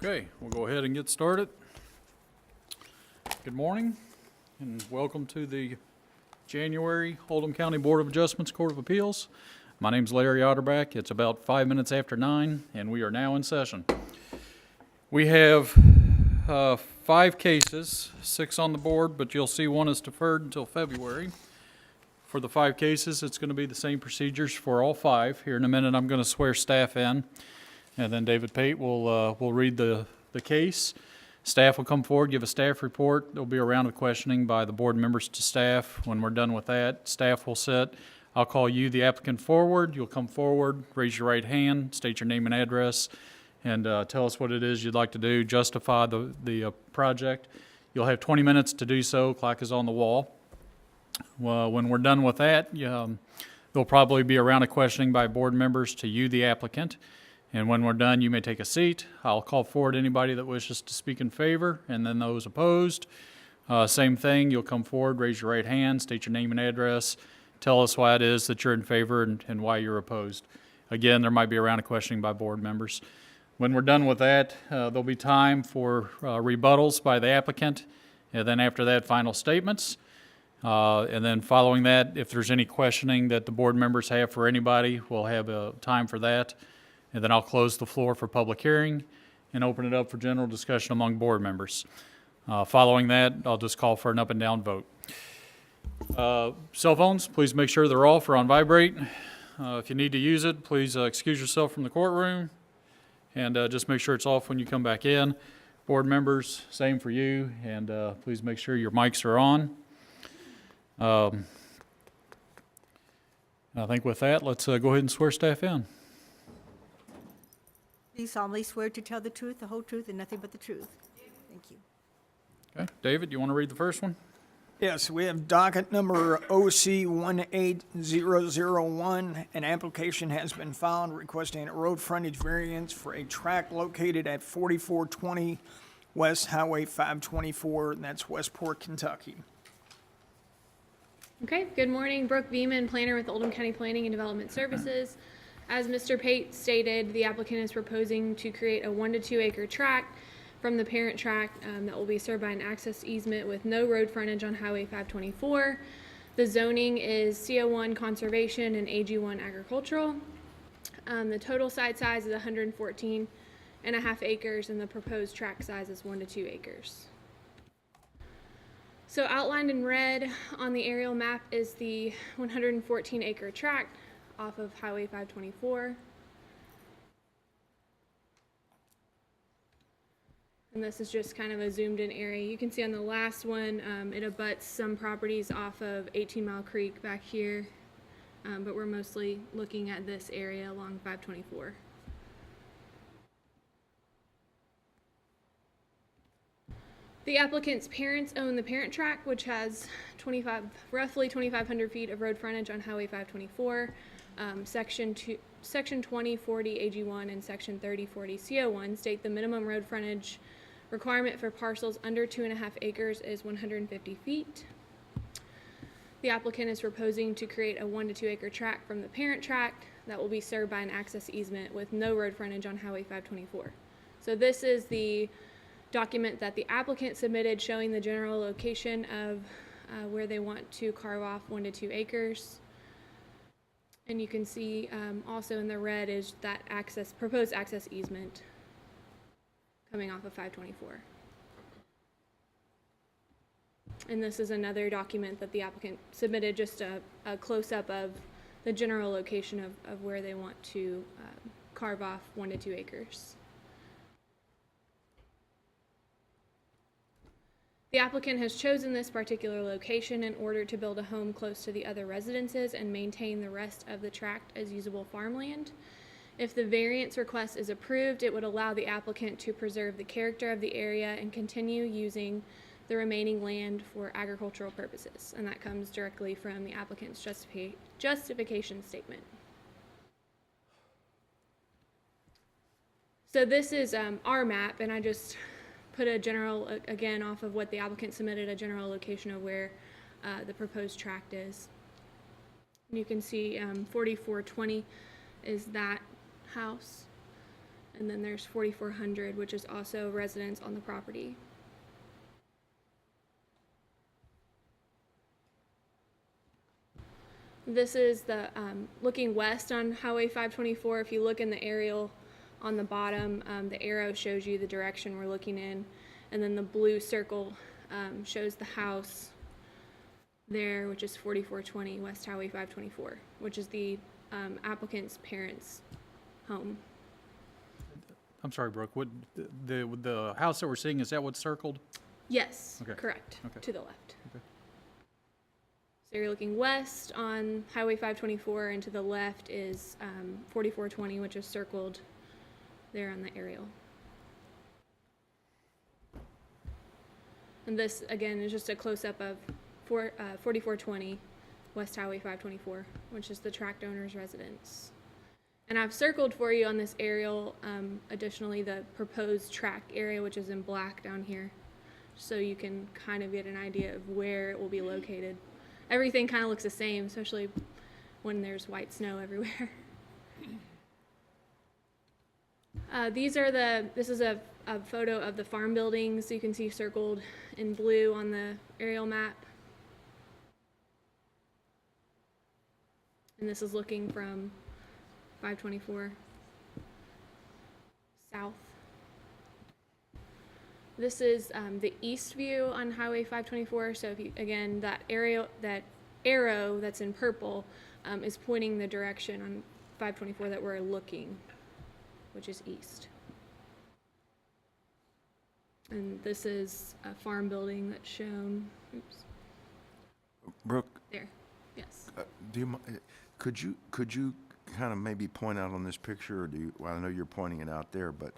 Okay, we'll go ahead and get started. Good morning and welcome to the January Oldham County Board of Adjustments Court of Appeals. My name's Larry Otterback. It's about 5 minutes after 9 and we are now in session. We have 5 cases, 6 on the board, but you'll see one is deferred until February. For the 5 cases, it's going to be the same procedures for all 5. Here in a minute, I'm going to swear staff in. And then David Pate will read the case. Staff will come forward, give a staff report. There'll be a round of questioning by the board members to staff. When we're done with that, staff will sit. I'll call you, the applicant, forward. You'll come forward, raise your right hand, state your name and address, and tell us what it is you'd like to do, justify the project. You'll have 20 minutes to do so. Clock is on the wall. Well, when we're done with that, there'll probably be a round of questioning by board members to you, the applicant. And when we're done, you may take a seat. I'll call forward anybody that wishes to speak in favor, and then those opposed. Same thing, you'll come forward, raise your right hand, state your name and address, tell us why it is that you're in favor and why you're opposed. Again, there might be a round of questioning by board members. When we're done with that, there'll be time for rebuttals by the applicant, and then after that, final statements. And then following that, if there's any questioning that the board members have for anybody, we'll have time for that. And then I'll close the floor for public hearing and open it up for general discussion among board members. Following that, I'll just call for an up and down vote. Cell phones, please make sure they're off or on vibrate. If you need to use it, please excuse yourself from the courtroom and just make sure it's off when you come back in. Board members, same for you, and please make sure your mics are on. I think with that, let's go ahead and swear staff in. Do you solemnly swear to tell the truth, the whole truth, and nothing but the truth? Thank you. Okay, David, you want to read the first one? Yes, we have docket number OC 18001. An application has been filed requesting a road frontage variance for a tract located at 4420 West Highway 524, and that's Westport, Kentucky. Okay, good morning. Brooke Beeman, planner with Oldham County Planning and Development Services. As Mr. Pate stated, the applicant is proposing to create a 1 to 2 acre tract from the parent tract that will be served by an access easement with no road frontage on Highway 524. The zoning is CO1 conservation and AG1 agricultural. The total site size is 114.5 acres and the proposed tract size is 1 to 2 acres. So outlined in red on the aerial map is the 114 acre tract off of Highway 524. And this is just kind of a zoomed in area. You can see on the last one, it abuts some properties off of 18 Mile Creek back here, but we're mostly looking at this area along 524. The applicant's parents own the parent tract, which has roughly 2,500 feet of road frontage on Highway 524. Section 2040 AG1 and Section 3040 CO1 state the minimum road frontage requirement for parcels under 2.5 acres is 150 feet. The applicant is proposing to create a 1 to 2 acre tract from the parent tract that will be served by an access easement with no road frontage on Highway 524. So this is the document that the applicant submitted showing the general location of where they want to carve off 1 to 2 acres. And you can see also in the red is that proposed access easement coming off of 524. And this is another document that the applicant submitted, just a close-up of the general location of where they want to carve off 1 to 2 acres. The applicant has chosen this particular location in order to build a home close to the other residences and maintain the rest of the tract as usable farmland. If the variance request is approved, it would allow the applicant to preserve the character of the area and continue using the remaining land for agricultural purposes. And that comes directly from the applicant's justification statement. So this is our map, and I just put a general, again, off of what the applicant submitted, a general location of where the proposed tract is. And you can see 4420 is that house. And then there's 4400, which is also residence on the property. This is the, looking west on Highway 524. If you look in the aerial on the bottom, the arrow shows you the direction we're looking in. And then the blue circle shows the house there, which is 4420 West Highway 524, which is the applicant's parents' home. I'm sorry, Brooke, what, the house that we're seeing, is that what's circled? Yes, Okay. correct, Okay. to the left. Okay. So you're looking west on Highway 524, and to the left is 4420, which is circled there on the aerial. And this, again, is just a close-up of 4420 West Highway 524, which is the tract owner's residence. And I've circled for you on this aerial, additionally, the proposed tract area, which is in black down here, so you can kind of get an idea of where it will be located. Everything kind of looks the same, especially when there's white snow everywhere. This is a photo of the farm buildings you can see circled in blue on the aerial map. And this is looking from 524 south. This is the east view on Highway 524. So if you, again, that arrow that's in purple is pointing the direction on 524 that we're looking, which is east. And this is a farm building that's shown. Oops, Brooke, there. Yes. do you, could you kind of maybe point out on this picture, or do you, well, I know you're pointing it out there, but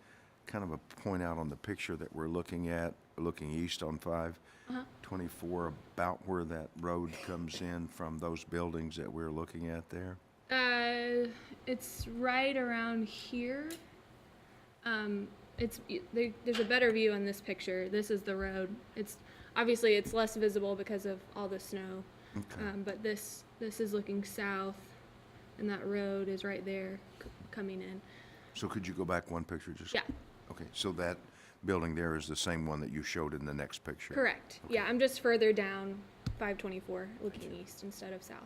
kind of a point out on the picture that we're looking at, looking east on 524, about where that road comes in from those buildings that we're looking at there? It's right around here. There's a better view on this picture. This is the road. It's obviously it's less visible because of all the snow. Okay. But this is looking south, and that road is right there coming in. So could you go back one picture just? Yeah. Okay, so that building there is the same one that you showed in the next picture? Correct. Okay. Yeah, I'm just further down 524, looking east instead of south.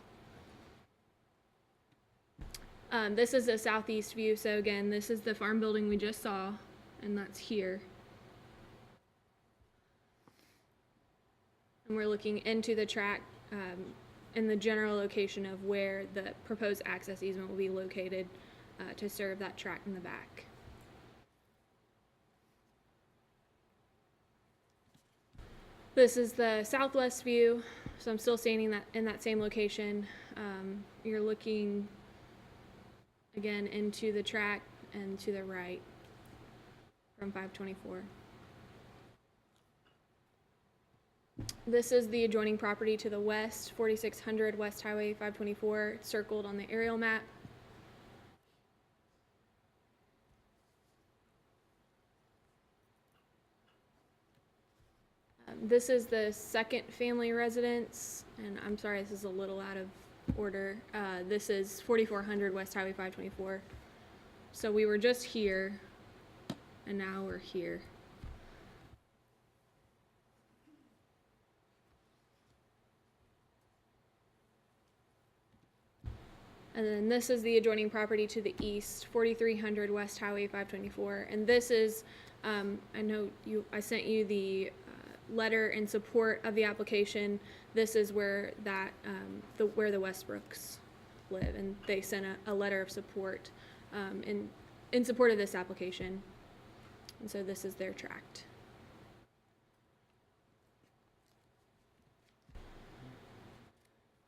This is a southeast view. So again, this is the farm building we just saw, and that's here. And we're looking into the tract in the general location of where the proposed access easement will be located to serve that tract in the back. This is the southwest view, so I'm still standing in that same location. You're looking again into the tract and to the right from 524. This is the adjoining property to the west, 4600 West Highway 524, circled on the aerial map. This is the second family residence, and I'm sorry, this is a little out of order. This is 4400 West Highway 524. So we were just here, and now we're here. And then this is the adjoining property to the east, 4300 West Highway 524. And this is, I know I sent you the letter in support of the application. This is where that, where the Westbrooks live, and they sent a letter of support in support of this application. And so this is their tract.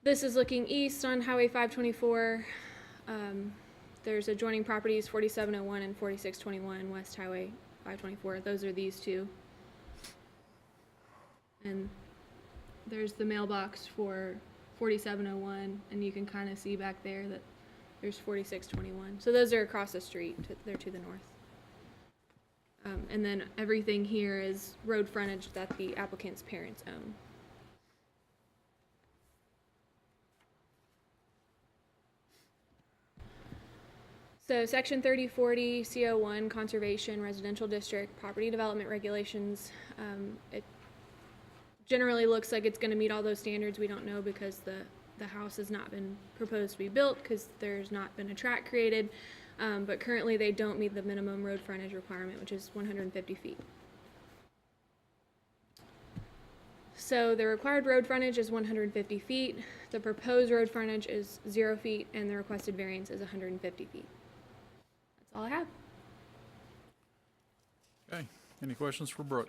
This is looking east on Highway 524. There's adjoining properties 4701 and 4621 West Highway 524. Those are these two. And there's the mailbox for 4701, and you can kind of see back there that there's 4621. So those are across the street. They're to the north. And then everything here is road frontage that the applicant's parents own. So section 3040 CO1 Conservation Residential District Property Development Regulations, it generally looks like it's going to meet all those standards. We don't know because the house has not been proposed to be built because there's not been a track created. But currently they don't meet the minimum road frontage requirement, which is 150 feet. So the required road frontage is 150 feet. The proposed road frontage is 0 feet, and the requested variance is 150 feet. That's all I have. Okay, any questions for Brooke?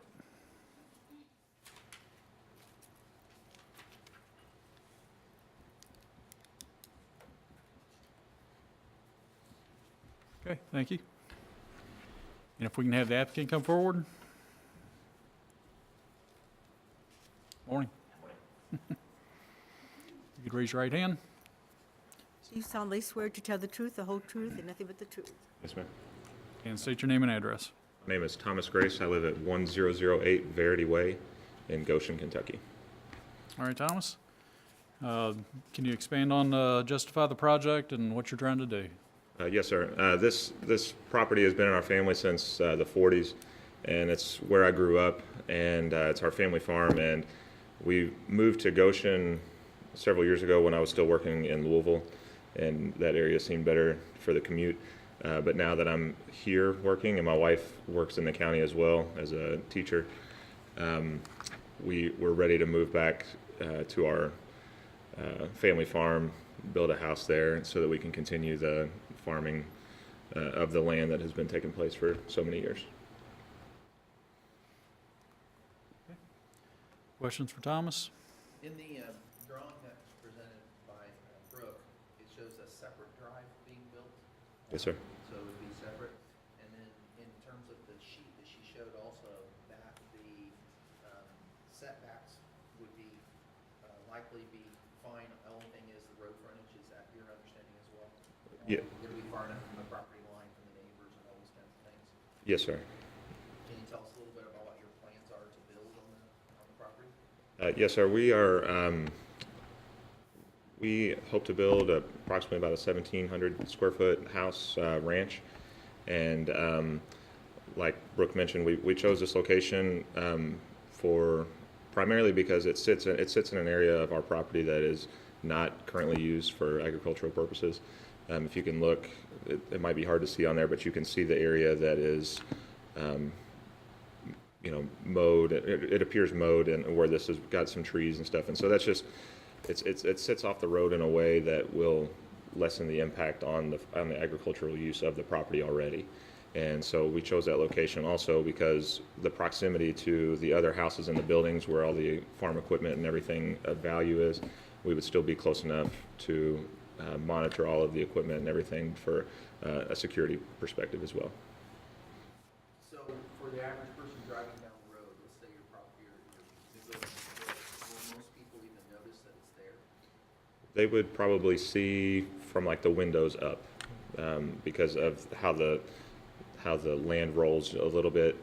Okay, thank you. And if we can have the applicant come forward? Morning. You could raise your right hand Do you solemnly swear to tell the truth, the whole truth, and nothing but the truth? Yes, ma'am. and state your name and address. My name is Thomas Grace. I live at 1008 Verity Way in Goshen, Kentucky. All right, Thomas. Can you expand on justify the project and what you're trying to do? Yes, sir. This property has been in our family since the 40s, and it's where I grew up, and it's our family farm. And we moved to Goshen several years ago when I was still working in Louisville, and that area seemed better for the commute. But now that I'm here working, and my wife works in the county as well as a teacher, we're ready to move back to our family farm, build a house there so that we can continue the farming of the land that has been taking place for so many years. Questions for Thomas? In the drawing that was presented by Brooke, it shows a separate drive being built. Yes, sir. So it would be separate. And then in terms of the sheet that she showed also, that the setbacks would be likely be fine. The only thing is the road frontage. Is that your understanding as well? Yeah. Would it be far enough from the property line, from the neighbors and all those kinds of things? Yes, sir. Can you tell us a little bit about what your plans are to build on the property? Yes, sir. We hope to build approximately about a 1,700 square foot house ranch. And like Brooke mentioned, we chose this location for primarily because it sits in an area of our property that is not currently used for agricultural purposes. If you can look, it might be hard to see on there, but you can see the area that is mowed. It appears mowed, and where this has got some trees and stuff. And so that's just, it sits off the road in a way that will lessen the impact on the agricultural use of the property already. And so we chose that location also because the proximity to the other houses and the buildings where all the farm equipment and everything of value is, we would still be close enough to monitor all of the equipment and everything for a security perspective as well. So for the average person driving down the road, let's say your property or the building is built, will most people even notice that it's there? They would probably see from like the windows up because of how the land rolls a little bit.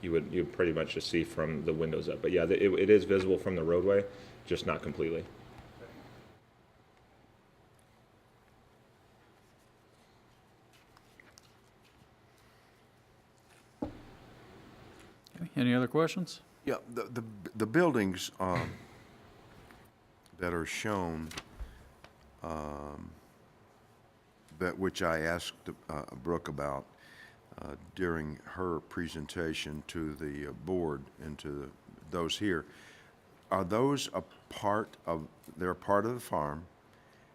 You would pretty much just see from the windows up. But yeah, it is visible from the roadway, just not completely. Okay, any other questions? Yeah, the buildings that are shown, that which I asked Brooke about during her presentation to the board and to those here, are those they're a part of the farm,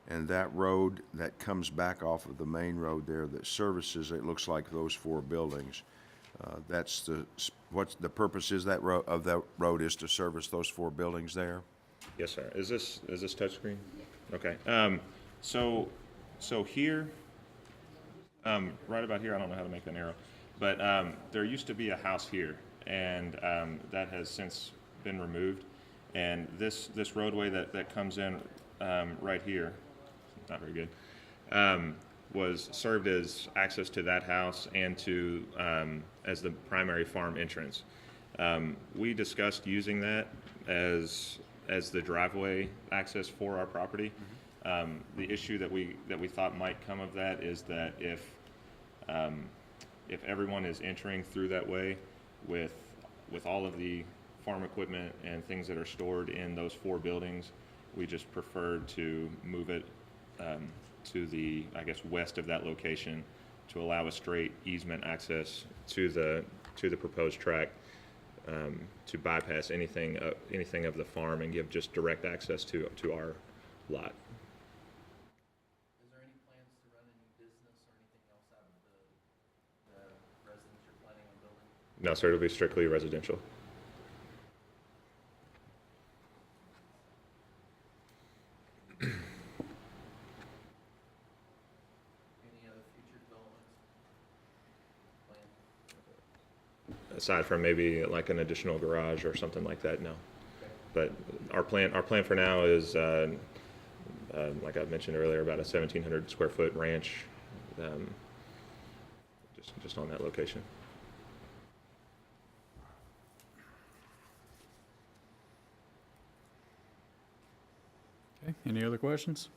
and that road that comes back off of the main road there that services, it looks like those four buildings, that's what's the purpose is that road is to service those four buildings there? Yes, sir. Is this touchscreen? Okay. So here, right about here, I don't know how to make an arrow, but there used to be a house here, and that has since been removed. And this roadway that comes in right here, not very good, was served as access to that house and to as the primary farm entrance. We discussed using that as the driveway access for our property. The issue that we thought might come of that is that if If everyone is entering through that way with all of the farm equipment and things that are stored in those 4 buildings, we just preferred to move it to the, I guess, west of that location to allow a straight easement access to the proposed tract, to bypass anything of the farm and give just direct access to our lot. Is there any plans to run any business or anything else out of the residence you're planning on building? No, sir, it'll be strictly residential. Any other future developments planned? Aside from maybe like an additional garage or something like that, no. But our plan for now is, like I mentioned earlier, about a 1,700 square foot ranch, just on that location. Okay, any other questions?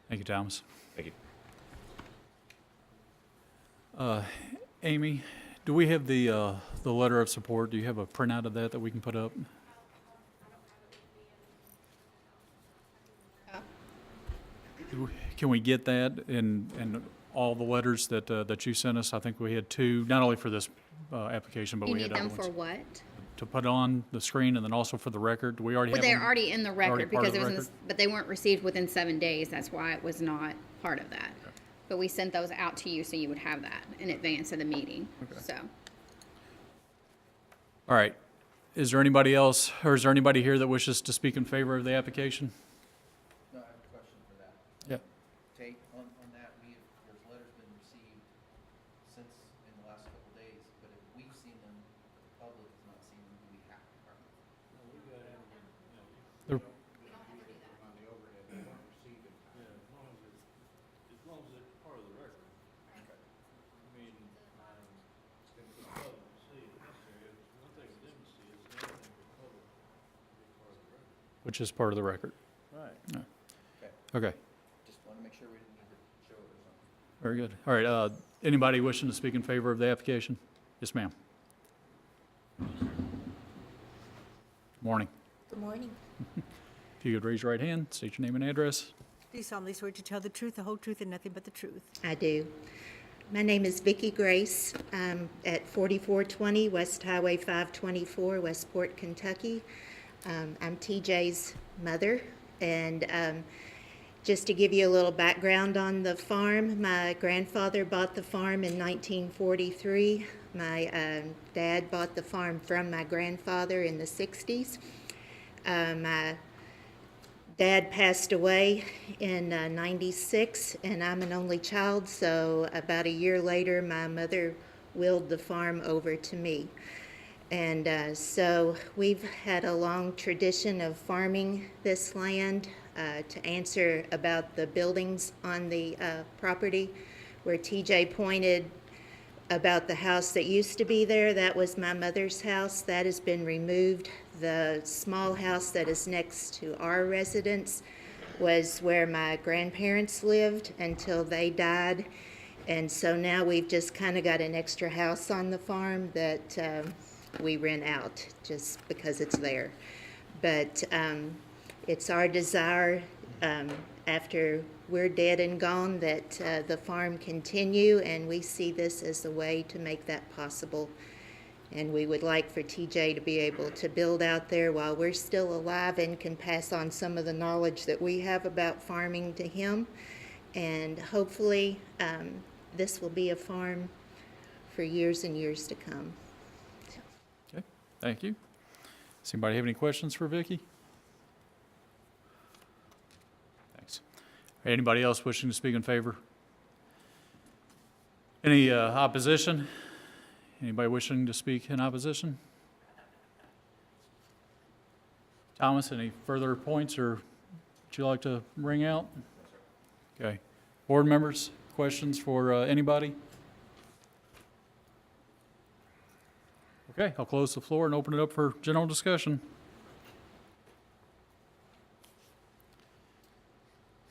Thank you, Thomas. Thank you. Amy, do we have the letter of support? Do you have a printout of that we can put up? Can we get that and all the letters that you sent us? I think we had 2, not only for this application, but You we had need other them ones. for what? To put on the screen and then also for the record. Do we already Well, have they're them? already in the Already record part of because it the was, but they weren't received within 7 days. That's why it was not part of that. But we sent those out to you so you would have that in advance of the meeting, so. All right. Is there anybody else, or is there anybody here that wishes to speak in favor of the application? No, I have a question for that. Yeah. Tate, on that, there's letters been received since in the last couple of days, but if we've seen them, the public has not seen them, do we have to? They're- As long as it's part of the record. I mean, for the public to see it necessary, it's one thing for them to see, it's another thing for the public to be part of the record. Which is part of the record. Right. Okay, Just want to make sure we didn't need to show it or something. very good. All right, anybody wishing to speak in favor of the application? Yes, ma'am. Morning. Good morning. If you could raise your right hand, state your name and address. Do you solemnly swear to tell the truth, the whole truth, and nothing but the truth? I do. My name is Vicki Grace. I'm at 4420 West Highway 524, Westport, Kentucky. I'm TJ's mother, and just to give you a little background on the farm, my grandfather bought the farm in 1943. My dad bought the farm from my grandfather in the 60s. My Dad passed away in 96, and I'm an only child, so about a year later, my mother willed the farm over to me. And so we've had a long tradition of farming this land. To answer about the buildings on the property, where TJ pointed about the house that used to be there, that was my mother's house. That has been removed. The small house that is next to our residence was where my grandparents lived until they died. And so now we've just kind of got an extra house on the farm that we rent out just because it's there. But it's our desire after we're dead and gone that the farm continue, and we see this as a way to make that possible. And we would like for TJ to be able to build out there while we're still alive and can pass on some of the knowledge that we have about farming to him. And hopefully this will be a farm for years and years to come. Okay, thank you. Does anybody have any questions for Vicki? Thanks. Anybody else wishing to speak in favor? Any opposition? Anybody wishing to speak in opposition? Thomas, any further points or would you like to bring out? Okay. Board members, questions for anybody? Okay, I'll close the floor and open it up for general discussion.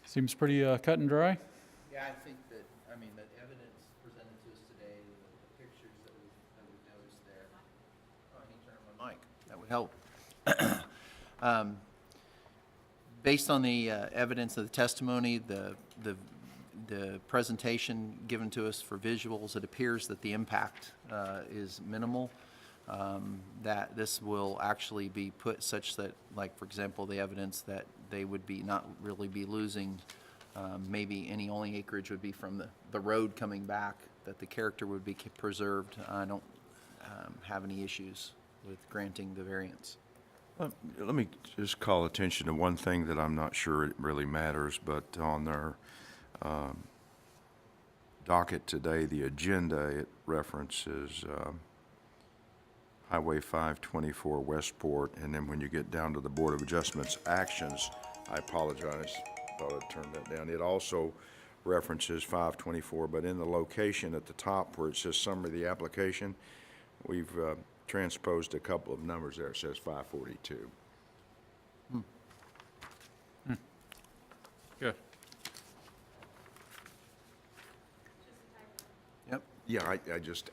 Does Seems pretty cut and dry. Yeah, I think that, I mean, the evidence presented to us today, the pictures that we've noticed there. Oh, I need to turn on my mic. That would help. Based on the evidence of the testimony, the presentation given to us for visuals, it appears that the impact is minimal. That this will actually be put such that, like, for example, the evidence that they would be not really be losing maybe any only acreage would be from the road coming back, that the character would be preserved. I don't have any issues with granting the variance. Let me just call attention to one thing that I'm not sure it really matters, but on their docket today, the agenda, it references Highway 524 Westport, and then when you get down to the Board of Adjustments actions, I apologize, thought I'd turned that down. It also references 524, but in the location at the top where it says summary of the application, we've transposed a couple of numbers there. It says 542. Good. Yep, Yeah,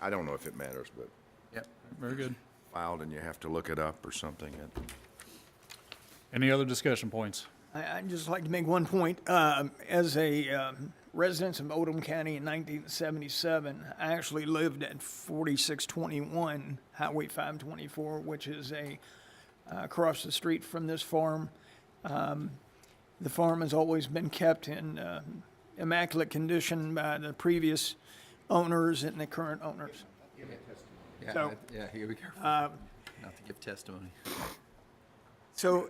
I don't know if it matters, but yep. Very good. filed and you have to look it up or something. Any other discussion points? I'd just like to make one point. As a resident of Oldham County in 1977, I actually lived at 4621 Highway 524, which is across the street from this farm. The farm has always been kept in immaculate condition by the previous owners and the current owners. Yeah, So, yeah, here we go. Not to give testimony. So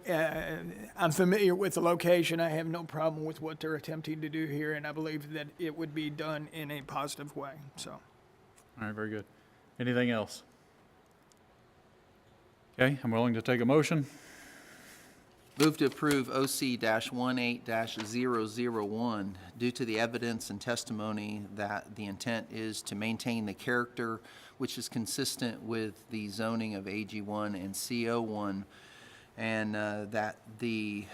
I'm familiar with the location. I have no problem with what they're attempting to do here, and I believe that it would be done in a positive way. So, All right, very good. Anything else? Okay, I'm willing to take a motion. Move to approve OC-18-001 due to the evidence and testimony that the intent is to maintain the character which is consistent with the zoning of AG1 and CO1, and that the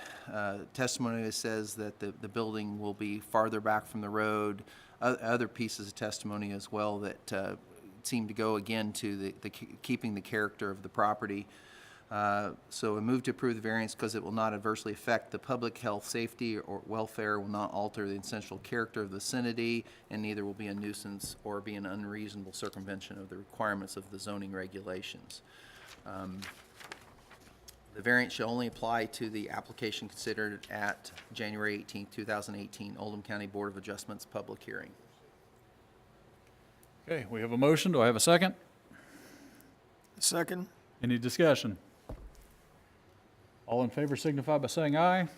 testimony says that the building will be farther back from the road. Other pieces of testimony as well that seem to go again to the keeping the character of the property. So I move to approve the variance because it will not adversely affect the public health, safety, or welfare, will not alter the essential character of the vicinity, and neither will be a nuisance or be an unreasonable circumvention of the requirements of the zoning regulations. The variance shall only apply to the application considered at January 18, 2018 Oldham County Board of Adjustments public hearing. Okay, we have a motion. Do I have a second? second. Any discussion? All in favor signify by saying aye.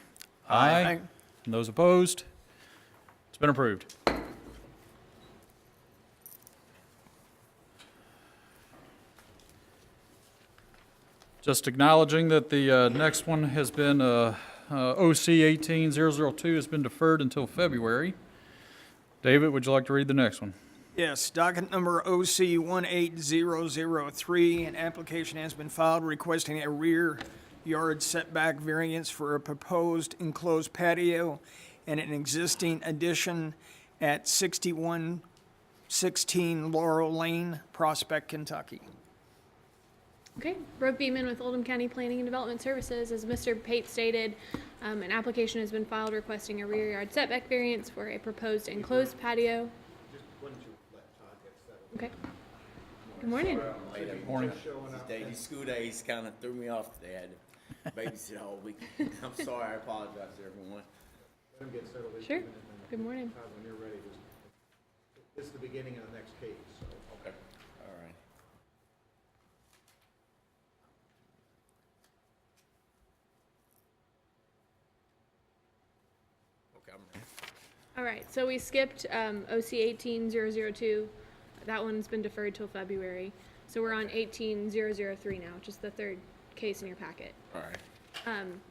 Aye. And those opposed? It's been approved. Just acknowledging that the next one has been, OC 18002 has been deferred until February. David, would you like to read the next one? Yes, docket number OC 18003, an application has been filed requesting a rear yard setback variance for a proposed enclosed patio and an existing addition at 6116 Laurel Lane, Prospect, Kentucky. Okay, Brooke Beeman with Oldham County Planning and Development Services. As Mr. Pate stated, an application has been filed requesting a rear yard setback variance for a proposed enclosed patio. Okay. Good morning. Morning. These school days kind of threw me off today. I had to babysit all week. I'm sorry. I apologize to everyone. Let them get settled. Sure. Good morning. When you're ready, this is the beginning of the next case, so. Okay. All right. Okay, I'm ready. All right, so we skipped OC 18002. That one's been deferred till February. So we're on 18003 now, which is the third case in your packet. All right.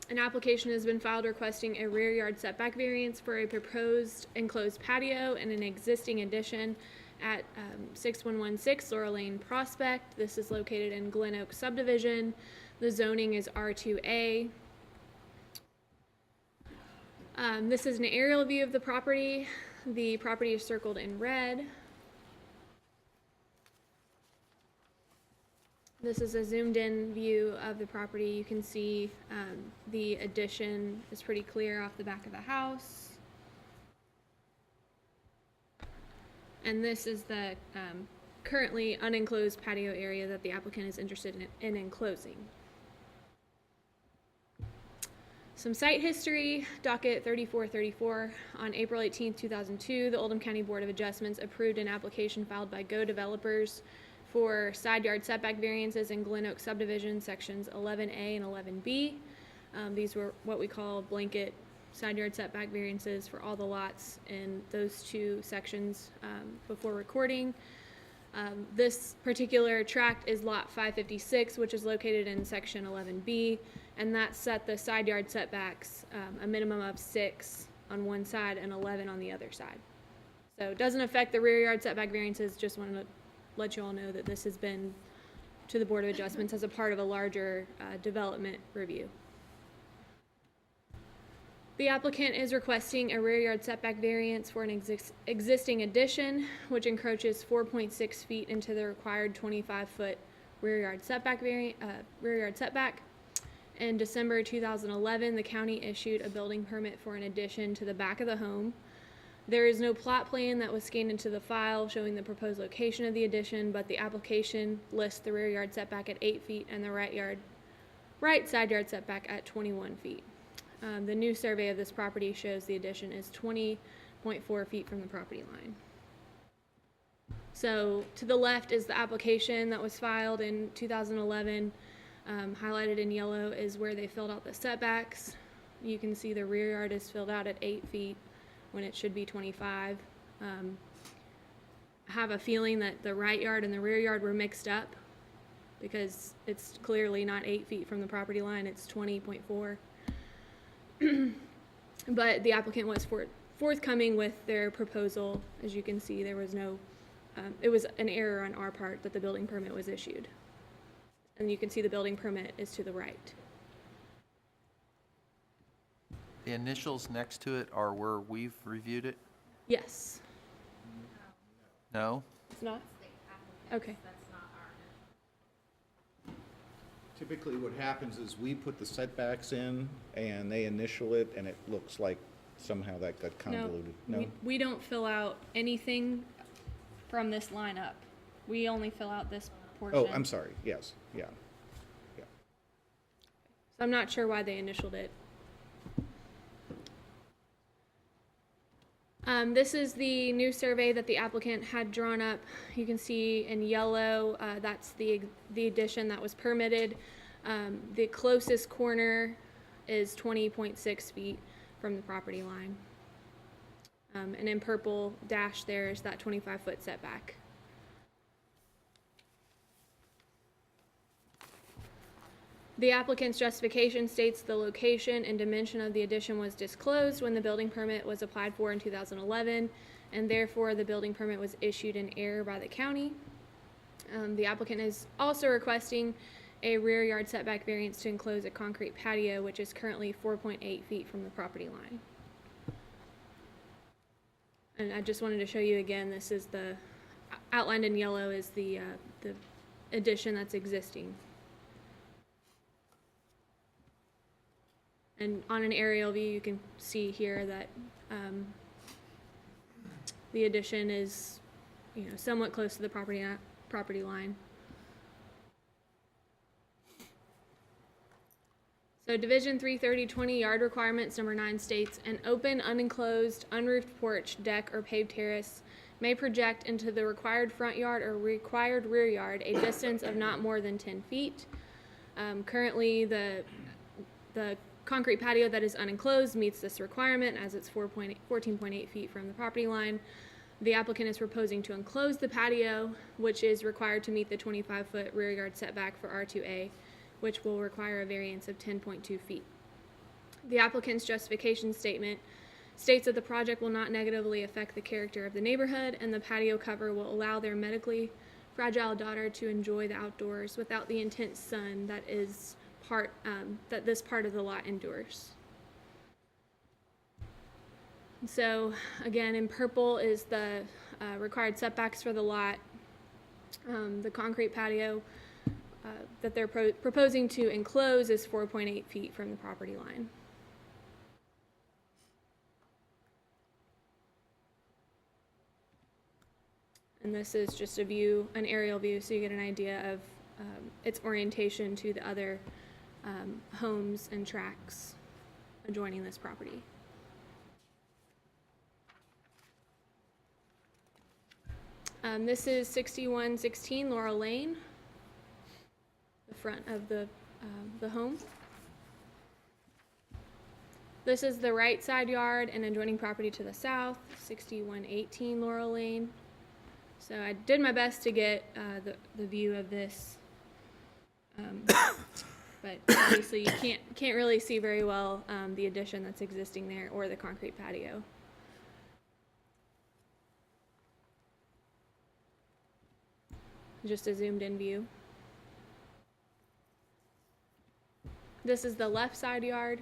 An application has been filed requesting a rear yard setback variance for a proposed enclosed patio and an existing addition at 6116 Laurel Lane Prospect. This is located in Glen Oak subdivision. The zoning is R2A. This is an aerial view of the property. The property is circled in red. This is a zoomed in view of the property. You can see the addition is pretty clear off the back of the house. And this is the currently unenclosed patio area that the applicant is interested in enclosing. Some site history, docket 3434. On April 18, 2002, the Oldham County Board of Adjustments approved an application filed by Go Developers for side yard setback variances in Glen Oak subdivision sections 11A and 11B. These were what we call blanket side yard setback variances for all the lots in those two sections before recording. This particular tract is lot 556, which is located in section 11B, and that set the side yard setbacks a minimum of 6 on one side and 11 on the other side. So it doesn't affect the rear yard setback variances. Just wanted to let you all know that this has been to the Board of Adjustments as a part of a larger development review. The applicant is requesting a rear yard setback variance for an existing addition, which encroaches 4.6 feet into the required 25-foot rear yard setback. In December 2011, the county issued a building permit for an addition to the back of the home. There is no plot plan that was scanned into the file showing the proposed location of the addition, but the application lists the rear yard setback at 8 feet and the right side yard setback at 21 feet. The new survey of this property shows the addition is 20.4 feet from the property line. So to the left is the application that was filed in 2011. Highlighted in yellow is where they filled out the setbacks. You can see the rear yard is filled out at 8 feet when it should be 25. I have a feeling that the right yard and the rear yard were mixed up because it's clearly not 8 feet from the property line, it's 20.4. But the applicant was forthcoming with their proposal. As you can see, there was no, it was an error on our part that the building permit was issued. And you can see the building permit is to the right. The initials next to it are where we've reviewed it? Yes. No? It's not? Okay. Typically, what happens is we put the setbacks in, and they initial it, and it looks like somehow that got convoluted. No? We don't fill out anything from this line up. We only fill out this portion. Oh, I'm sorry, yes, yeah. So I'm not sure why they initialed it. This is the new survey that the applicant had drawn up. You can see in yellow, that's the addition that was permitted. The closest corner is 20.6 feet from the property line. And in purple dash there is that 25-foot setback. The applicant's justification states the location and dimension of the addition was disclosed when the building permit was applied for in 2011, and therefore the building permit was issued in error by the county. The applicant is also requesting a rear yard setback variance to enclose a concrete patio, which is currently 4.8 feet from the property line. And I just wanted to show you again, this is the, outlined in yellow is the addition that's existing. And on an aerial view, you can see here that the addition is, somewhat close to the property line. So Division 330-20 yard requirements number 9 states an open, unenclosed, unroofed porch, deck, or paved terrace may project into the required front yard or required rear yard a distance of not more than 10 feet. Currently, the concrete patio that is unenclosed meets this requirement as it's 14.8 feet from the property line. The applicant is proposing to enclose the patio, which is required to meet the 25-foot rear yard setback for R2A, which will require a variance of 10.2 feet. The applicant's justification statement states that the project will not negatively affect the character of the neighborhood, and the patio cover will allow their medically fragile daughter to enjoy the outdoors without the intense sun that is that this part of the lot endures. So again, in purple is the required setbacks for the lot. The concrete patio that they're proposing to enclose is 4.8 feet from the property line. And this is just a view, an aerial view, so you get an idea of its orientation to the other homes and tracks adjoining this property. This is 6116 Laurel Lane, the front of the home. This is the right side yard and adjoining property to the south, 6118 Laurel Lane. So I did my best to get the view of this, but obviously you can't really see very well the addition that's existing there or the concrete patio. Just a zoomed in view. This is the left side yard.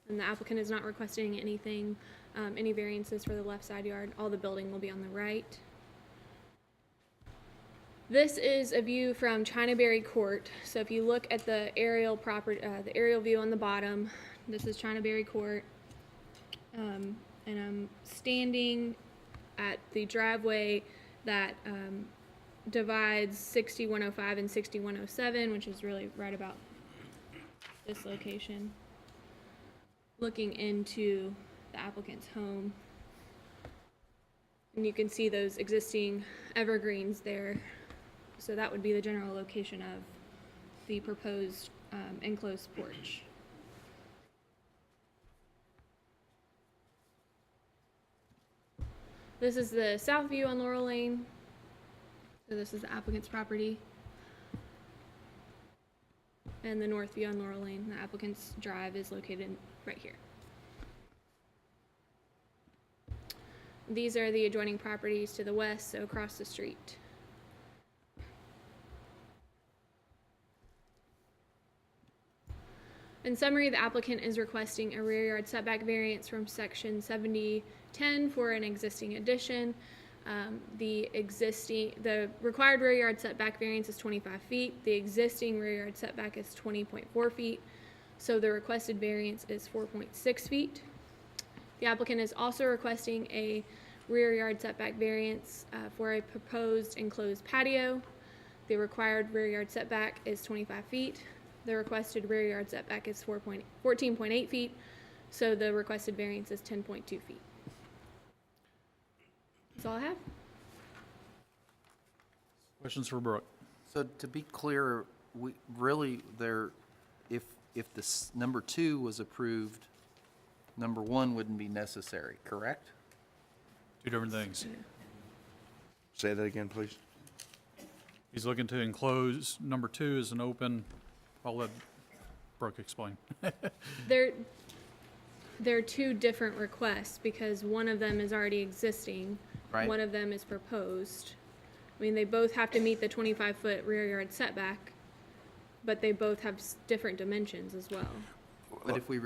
And the applicant is not requesting anything, any variances for the left side yard. All the building will be on the right. This is a view from Chinaberry Court. So if you look at the aerial view on the bottom, this is Chinaberry Court. And I'm standing at the driveway that divides 6105 and 6107, which is really right about this location, looking into the applicant's home. And you can see those existing evergreens there. So that would be the general location of the proposed enclosed porch. This is the south view on Laurel Lane. So this is the applicant's property. And the north view on Laurel Lane. The applicant's drive is located right here. These are the adjoining properties to the west, so across the street. In summary, the applicant is requesting a rear yard setback variance from section 7010 for an existing addition. The required rear yard setback variance is 25 feet. The existing rear yard setback is 20.4 feet. So the requested variance is 4.6 feet. The applicant is also requesting a rear yard setback variance for a proposed enclosed patio. The required rear yard setback is 25 feet. The requested rear yard setback is 14.8 feet, so the requested variance is 10.2 feet. That's all I have. Questions for Brooke? So to be clear, we really if this number 2 was approved, number 1 wouldn't be necessary, correct? Two different things. Say that again, please. He's looking to enclose, number 2 is an open, I'll let Brooke explain. They're two different requests because one of them is already existing. Right. One of them is proposed. I mean, they both have to meet the 25-foot rear yard setback, but they both have different dimensions as well. But if we,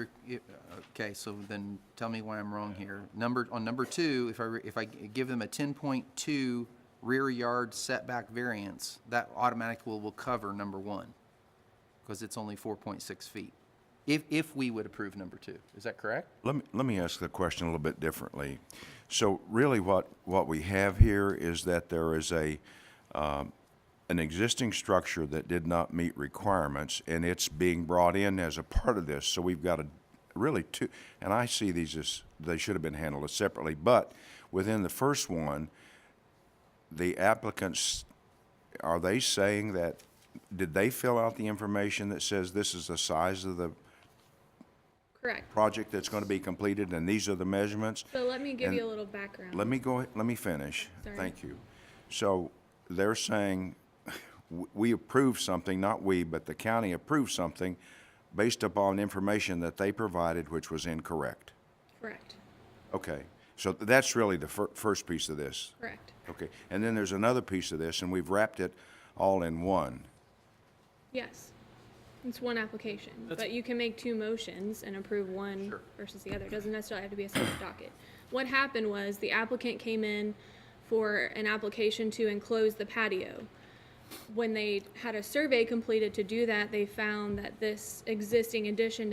okay, so then tell me why I'm wrong here. On number 2, if I give them a 10.2 rear yard setback variance, that automatically will cover number 1, because it's only 4.6 feet. If we would approve number 2, is that correct? Let me ask the question a little bit differently. So really what we have here is that there is an existing structure that did not meet requirements, and it's being brought in as a part of this. So we've got really two, and I see these as, they should have been handled separately, but within the first one, the applicants, are they saying that, did they fill out the information that says this is the size of the Correct. project that's going to be completed, and these are the measurements? So let me give And you a little background. Let me finish. Sorry. Thank you. So they're saying we approved something, not we, but the county approved something based upon information that they provided, which was incorrect. Correct. Okay, so that's really the first piece of this. Correct. Okay, and then there's another piece of this, and we've wrapped it all in one. Yes. It's one application, but you can make two motions and approve one Sure. versus the other. It doesn't necessarily have to be a separate docket. What happened was the applicant came in for an application to enclose the patio. When they had a survey completed to do that, they found that this existing addition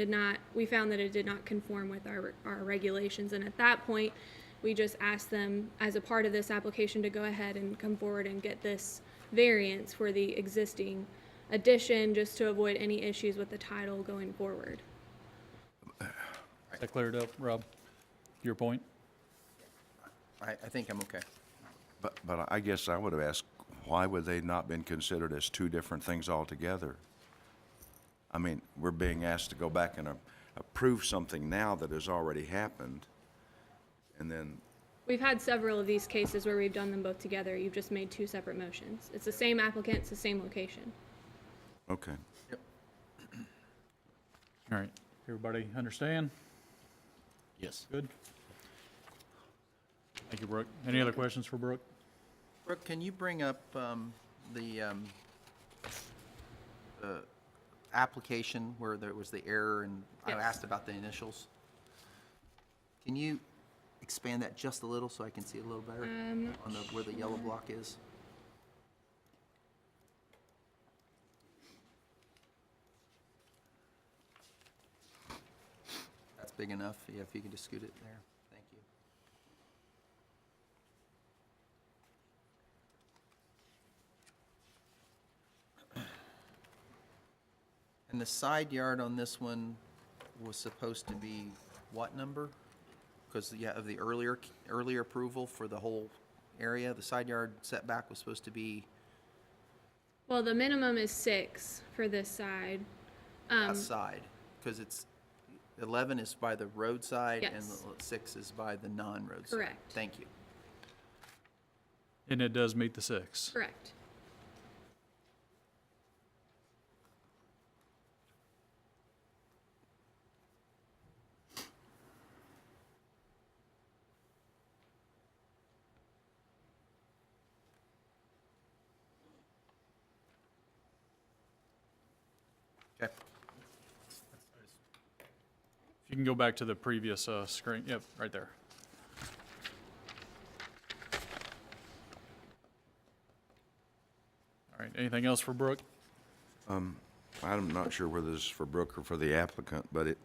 we found that it did not conform with our regulations. And at that point, we just asked them as a part of this application to go ahead and come forward and get this variance for the existing addition, just to avoid any issues with the title going forward. Is that cleared up, Rob? Your point? I think I'm okay. But I guess I would have asked, why would they not been considered as two different things altogether? I mean, we're being asked to go back and approve something now that has already happened, and then, We've had several of these cases where we've done them both together. You've just made two separate motions. It's the same applicant, it's the same location. okay. All right, everybody understand? Yes. Good? Thank you, Brooke. Any other questions for Brooke? Brooke, can you bring up the application where there was the error and I Yes. asked about the initials? Can you expand that just a little so I can see it a little better on where the yellow block is? That's big enough. Yeah, if you can just scoot it there. Thank you. And the side yard on this one was supposed to be what number? Because, yeah, of the earlier approval for the whole area, the side yard setback was supposed to be Well, the minimum is 6 for this side. outside, because it's, 11 is by the roadside and Yes. 6 is by the non-roadside. Correct. Thank you. And it does meet the 6. Correct. Okay. If you can go back to the previous screen, yep, right there. All right, anything else for Brooke? I'm not sure whether this is for Brooke or for the applicant, but it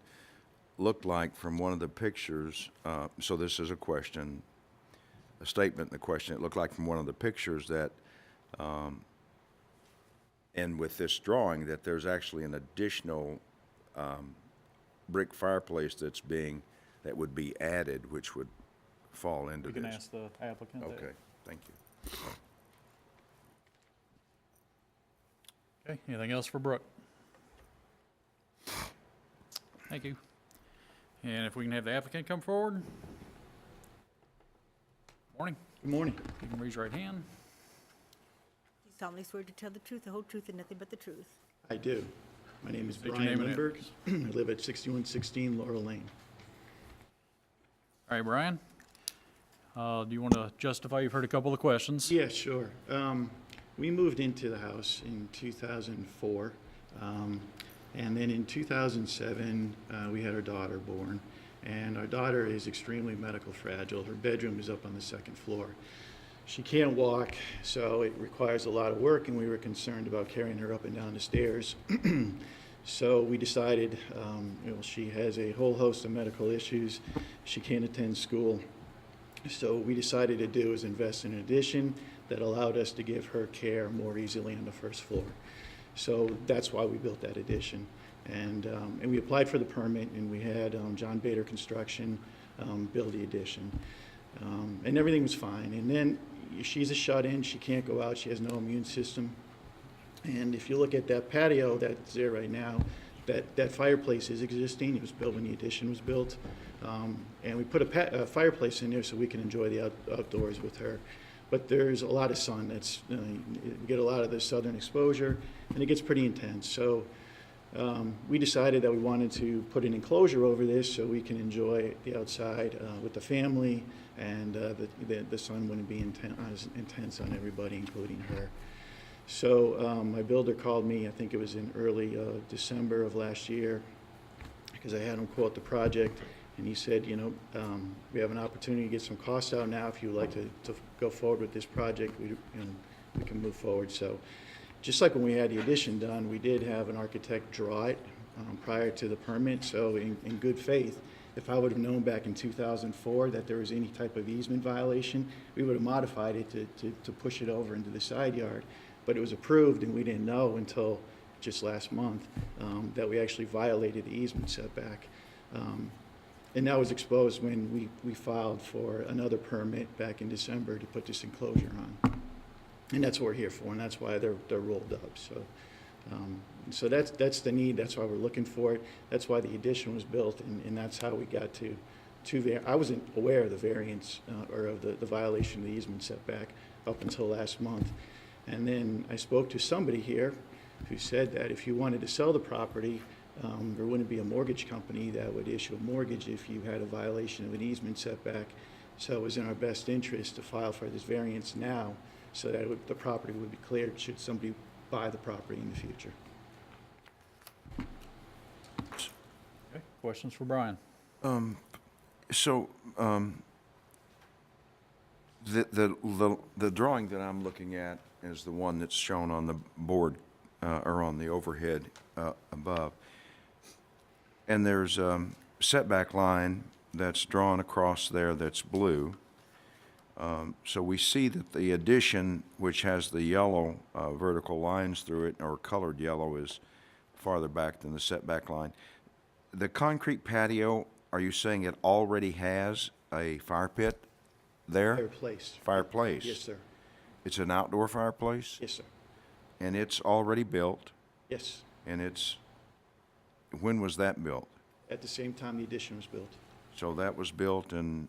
looked like from one of the pictures, so this is a question, a statement and a question. It looked like from one of the pictures that, and with this drawing, that there's actually an additional brick fireplace that would be added, which would fall into We this. can ask the applicant that. Okay, thank you. Okay, anything else for Brooke? Thank you. And if we can have the applicant come forward. Morning. Good morning. You can raise your right hand. Do you solemnly swear to tell the truth, the whole truth, and nothing but the truth? I do. My name is State your Brian name and Lindberg. I live at 6116 Laurel Lane. All right, Brian. Do you want to justify? You've heard a couple of questions. Yeah, sure. We moved into the house in 2004. And then in 2007, we had our daughter born. And our daughter is extremely medical fragile. Her bedroom is up on the second floor. She can't walk, so it requires a lot of work, and we were concerned about carrying her up and down the stairs. So we decided, she has a whole host of medical issues. She can't attend school. So what we decided to do is invest in an addition that allowed us to give her care more easily on the first floor. So that's why we built that addition. And we applied for the permit, and we had John Bader Construction build the addition. And everything was fine. And then she's a shut-in. She can't go out. She has no immune system. And if you look at that patio that's there right now, that fireplace is existing. It was built when the addition was built. And we put a fireplace in there so we can enjoy the outdoors with her. But there's a lot of sun. We get a lot of the southern exposure, and it gets pretty intense. So we decided that we wanted to put an enclosure over this so we can enjoy the outside with the family, and the sun wouldn't be as intense on everybody, including her. So my builder called me, I think it was in early December of last year, because I had him quote the project, and he said, you know, we have an opportunity to get some costs out now. If you would like to go forward with this project, we can move forward. So just like when we had the addition done, we did have an architect draw it prior to the permit. So in good faith, if I would have known back in 2004 that there was any type of easement violation, we would have modified it to push it over into the side yard. But it was approved, and we didn't know until just last month that we actually violated the easement setback. And that was exposed when we filed for another permit back in December to put this enclosure on. And that's what we're here for, and that's why they're rolled up. So that's the need. That's why we're looking for it. That's why the addition was built, and that's how we got to I wasn't aware of the variance or of the violation of the easement setback up until last month. And then I spoke to somebody here who said that if you wanted to sell the property, there wouldn't be a mortgage company that would issue a mortgage if you had a violation of an easement setback. So it was in our best interest to file for this variance now, so that the property would be cleared should somebody buy the property in the future. Okay, questions for Brian? So, the drawing that I'm looking at is the one that's shown on the board, or on the overhead above. And there's a setback line that's drawn across there that's blue. So we see that the addition, which has the yellow vertical lines through it, or colored yellow, is farther back than the setback line. The concrete patio, are you saying it already has a fire pit there? Fireplace. Fireplace? Yes, sir. It's an outdoor fireplace? Yes, sir. And it's already built? Yes. And when was that built? At the same time the addition was built. So that was built in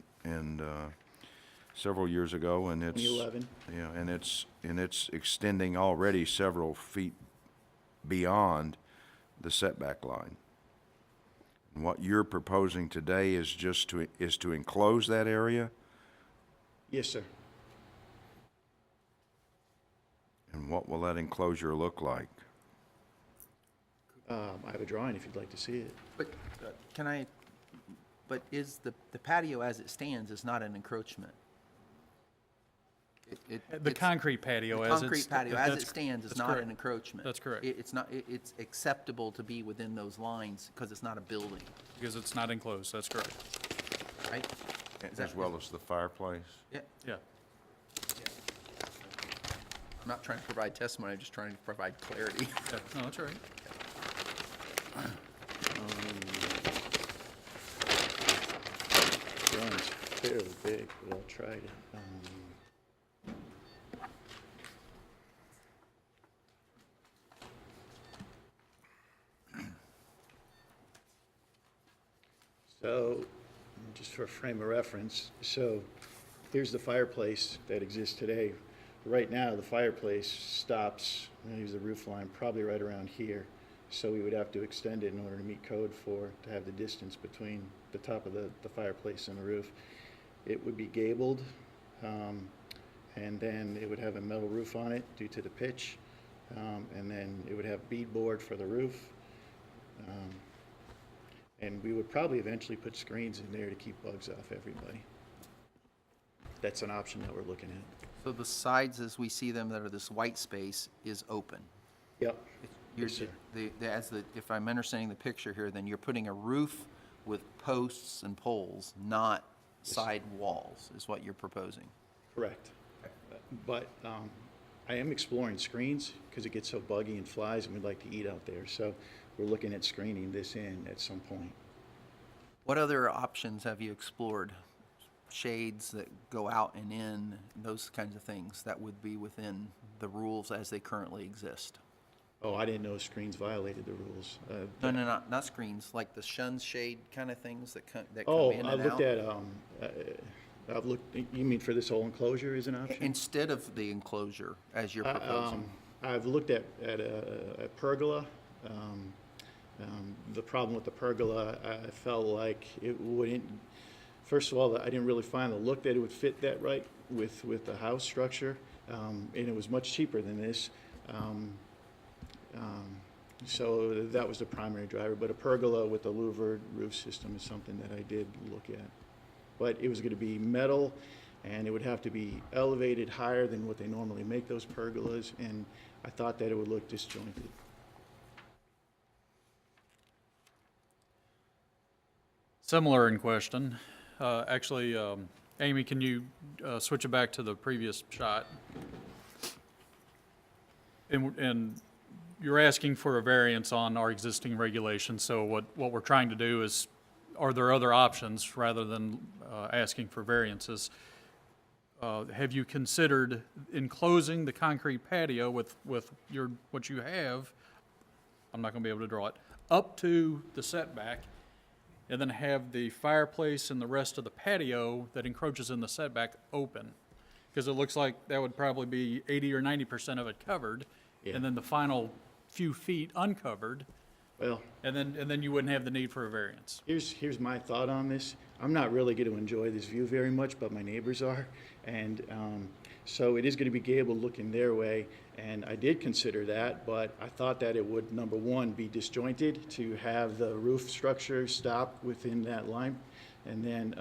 several years ago, and it's 2011. Yeah, and it's extending already several feet beyond the setback line. And what you're proposing today is just to enclose that area? Yes, sir. And what will that enclosure look like? I have a drawing if you'd like to see it. But but is the patio as it stands is not an encroachment? The concrete patio as it's... Concrete patio as it that's- stands is that's not correct. an encroachment. That's correct. It's not, it's acceptable to be within those lines because it's not a building, Because it's not enclosed, that's correct. right? Is As that- well as the fireplace? Yeah, Yeah. I'm not trying to provide testimony, I'm just trying to provide clarity. Yeah, no, that's all right. Drawing's fairly big, but I'll try to. So, just for a frame of reference, so here's the fireplace that exists today. Right now, the fireplace stops, I'm gonna use the roof line, probably right around here. So we would have to extend it in order to meet code to have the distance between the top of the fireplace and the roof. It would be gabled, and then it would have a metal roof on it due to the pitch. And then it would have beadboard for the roof. And we would probably eventually put screens in there to keep bugs off everybody. That's an option that we're looking at. So the sides as we see them that are this white space is open. Yep. You're- Yes, sir. if I'm understanding the picture here, then you're putting a roof with posts and poles, not side walls, is what you're proposing. Correct. But I am exploring screens because it gets so buggy and flies, and we'd like to eat out there. So we're looking at screening this in at some point. What other options have you explored? Shades that go out and in, those kinds of things that would be within the rules as they currently exist? Oh, I didn't know screens violated the rules. No, not screens, like the shun shade kind of things that come Oh, in I and looked out? at, I've looked, you mean for this whole enclosure is an option? Instead of the enclosure as you're proposing? I've looked at a pergola. The problem with the pergola, I felt like it wouldn't, first of all, I didn't really find the look that it would fit that right with the house structure. And it was much cheaper than this, So that was the primary driver, but a pergola with a louvered roof system is something that I did look at. But it was going to be metal, and it would have to be elevated higher than what they normally make those pergolas, and I thought that it would look disjointed. Similar in question. Actually, Amy, can you switch it back to the previous shot? And you're asking for a variance on our existing regulations, so what we're trying to do is, are there other options rather than asking for variances? Have you considered enclosing the concrete patio with what you have, I'm not gonna be able to draw it, up to the setback, and then have the fireplace and the rest of the patio that encroaches in the setback open? Because it looks like that would probably be 80 or 90% of it covered, Yeah. and then the final few feet uncovered, Well, and then you wouldn't have the need for a variance. here's my thought on this. I'm not really going to enjoy this view very much, but my neighbors are. And so it is going to be gable looking their way. And I did consider that, but I thought that it would, number one, be disjointed to have the roof structure stop within that line. And then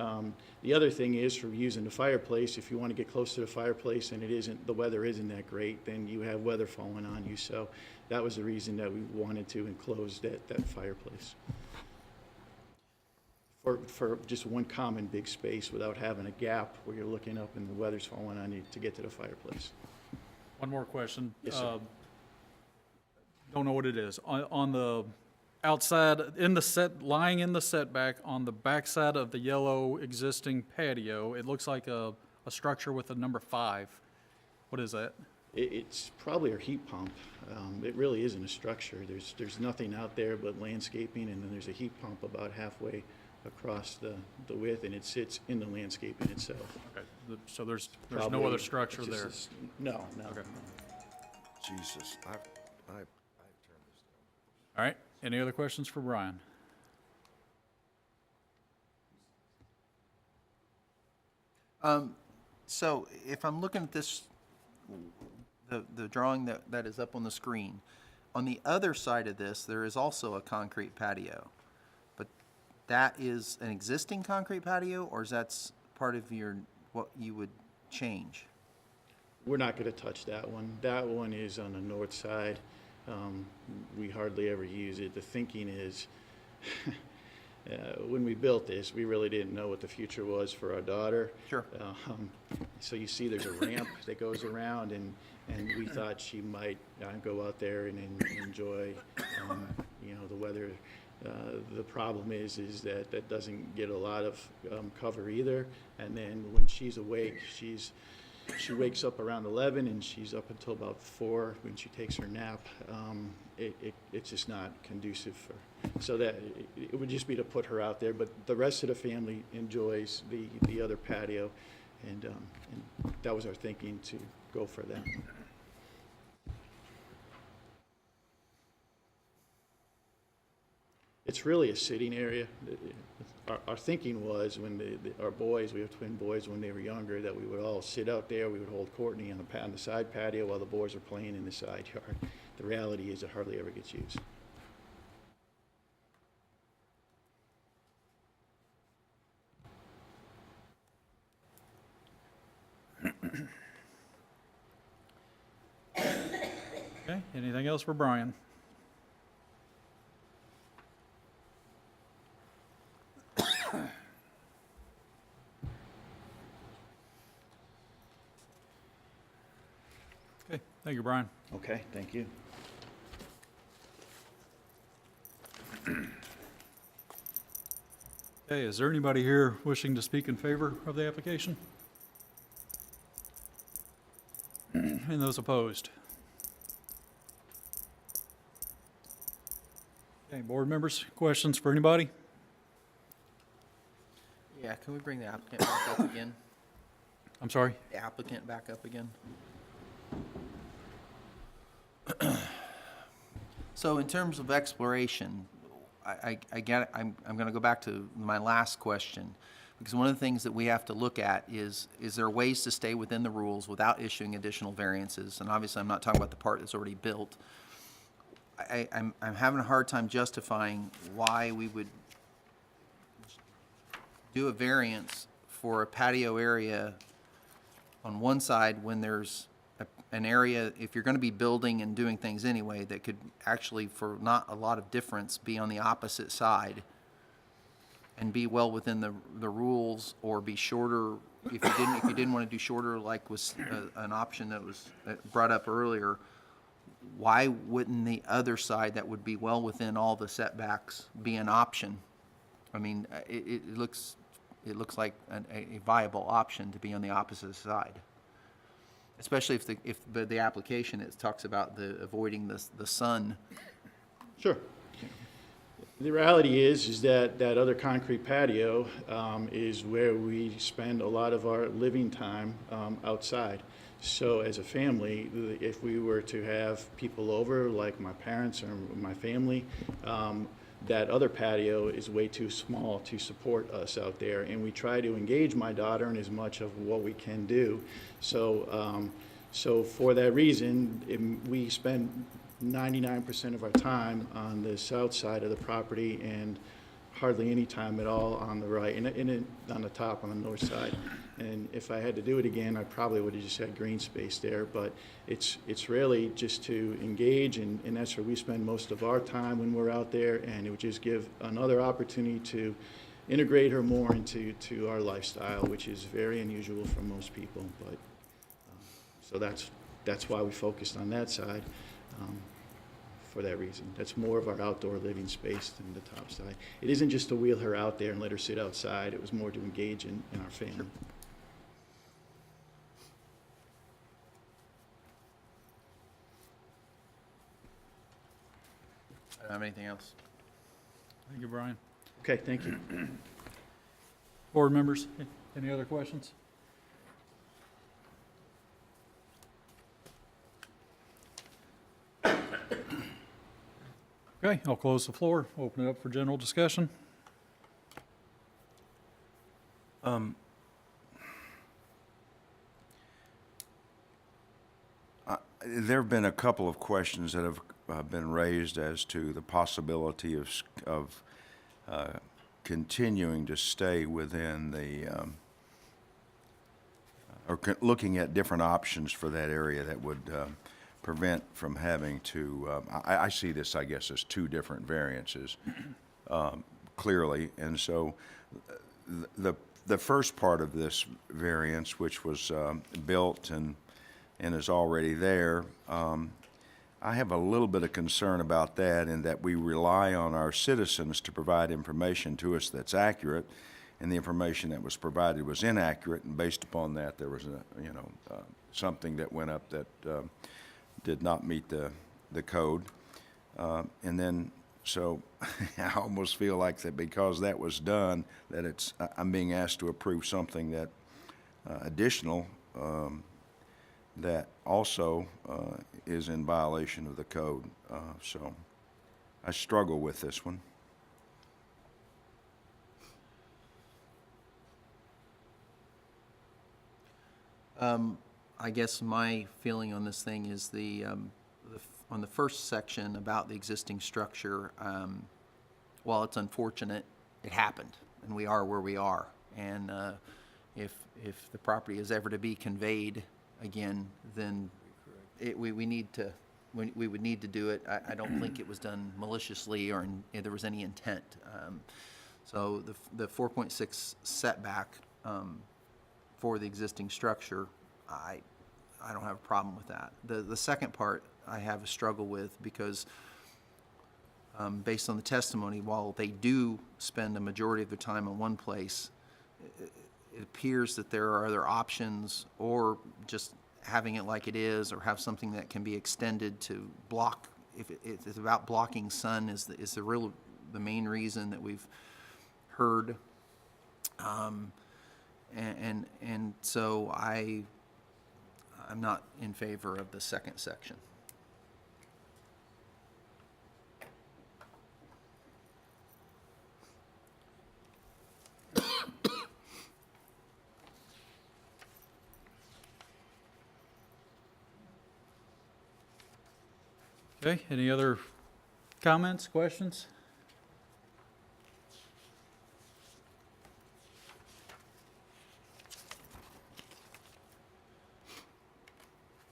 the other thing is for using the fireplace, if you want to get close to the fireplace and the weather isn't that great, then you have weather falling on you. So that was the reason that we wanted to enclose that fireplace. For just one common big space without having a gap where you're looking up and the weather's falling on you to get to the fireplace. One more question. Yes, sir. Don't know what it is. On the outside, lying in the setback, on the backside of the yellow existing patio, it looks like a structure with a number 5. What is that? It's probably our heat pump. It really isn't a structure. There's nothing out there but landscaping, and then there's a heat pump about halfway across the width, and it sits in the landscaping itself. Okay, so there's no Probably other structure just there? No. Okay. Jesus, I've turned this down. All right, any other questions for Brian? So if I'm looking at this, the drawing that is up on the screen, on the other side of this, there is also a concrete patio. But that is an existing concrete patio, or is that part of what you would change? We're not going to touch that one. That one is on the north side. We hardly ever use it. The thinking is, when we built this, we really didn't know what the future was for our daughter. Sure. So you see there's a ramp that goes around, and we thought she might go out there and enjoy, the weather. The problem is that that doesn't get a lot of cover either. And then when she's awake, she wakes up around 11 and she's up until about 4 when she takes her nap. It's just not conducive so that it would just be to put her out there. But the rest of the family enjoys the other patio, and that was our thinking to go for that. It's really a sitting area. Our thinking was when our boys, we have twin boys, when they were younger, that we would all sit out there. We would hold Courtney on the side patio while the boys are playing in the side yard. The reality is it hardly ever gets used. Okay, anything else for Brian? Okay, thank you, Brian. Okay, thank you. Okay, is there anybody here wishing to speak in favor of the application? And those opposed? Okay, board members, questions for anybody? Yeah, can we bring the applicant back up again? I'm sorry? The applicant back up again? So in terms of exploration, I get it. I'm going to go back to my last question, because one of the things that we have to look at is there ways to stay within the rules without issuing additional variances? And obviously, I'm not talking about the part that's already built. I'm having a hard time justifying why we would do a variance for a patio area on one side when there's an area, if you're going to be building and doing things anyway, that could actually, for not a lot of difference, be on the opposite side and be well within the rules, or be shorter if you didn't want to do shorter, like was an option that was brought up earlier. Why wouldn't the other side that would be well within all the setbacks be an option? I mean, it looks like a viable option to be on the opposite side, especially if the application, it talks about avoiding the sun. Sure. The reality is that that other concrete patio is where we spend a lot of our living time outside. So as a family, if we were to have people over, like my parents or my family, that other patio is way too small to support us out there. And we try to engage my daughter in as much of what we can do. So, so for that reason, we spend 99% of our time on the south side of the property and hardly any time at all on the right, and on the top, on the north side. And if I had to do it again, I probably would have just had green space there, but it's really just to engage, and that's where we spend most of our time when we're out there, and it would just give another opportunity to integrate her more into our lifestyle, which is very unusual for most people. But so that's why we focused on that side. For that reason. That's more of our outdoor living space than the top side. It isn't just to wheel her out there and let her sit outside. It was more to engage in our family. Sure. I don't have anything else. Thank you, Brian. Okay, thank you. Board members, any other questions? Okay, I'll close the floor, open it up for general discussion. There have been a couple of questions that have been raised as to the possibility of continuing to stay within the, looking at different options for that area that would prevent from having to, I see this, I guess, as two different variances, clearly. And so the first part of this variance, which was built and is already there, I have a little bit of concern about that, in that we rely on our citizens to provide information to us that's accurate, and the information that was provided was inaccurate, and based upon that, there was something that went up that did not meet the code. And then, so I almost feel like that because that was done, that I'm being asked to approve something that additional that also is in violation of the code. So I struggle with this one. I guess my feeling on this thing is on the first section about the existing structure, while it's unfortunate, it happened, and we are where we are. And if the property is ever to be conveyed again, then we would need to do it. I don't think it was done maliciously or there was any intent. So the 4.6 setback for the existing structure, I don't have a problem with that. The second part I have a struggle with, because based on the testimony, while they do spend a majority of their time in one place, it appears that there are other options, or just having it like it is, or have something that can be extended to block. If it's about blocking sun is the main reason that we've heard. And so I'm not in favor of the second section. Okay, any other comments, questions?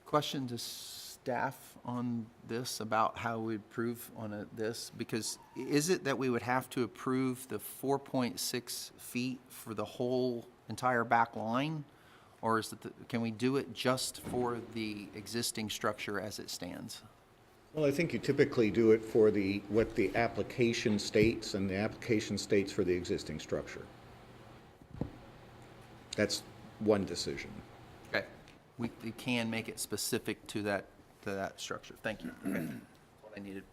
Question to staff on this about how we approve on this, because is it that we would have to approve the 4.6 feet for the whole entire back line? Or is it, can we do it just for the existing structure as it stands? Well, I think you typically do it for what the application states, and the application states for the existing structure. That's one decision. Okay, we can make it specific to that structure. Thank you. Okay. That's what I needed.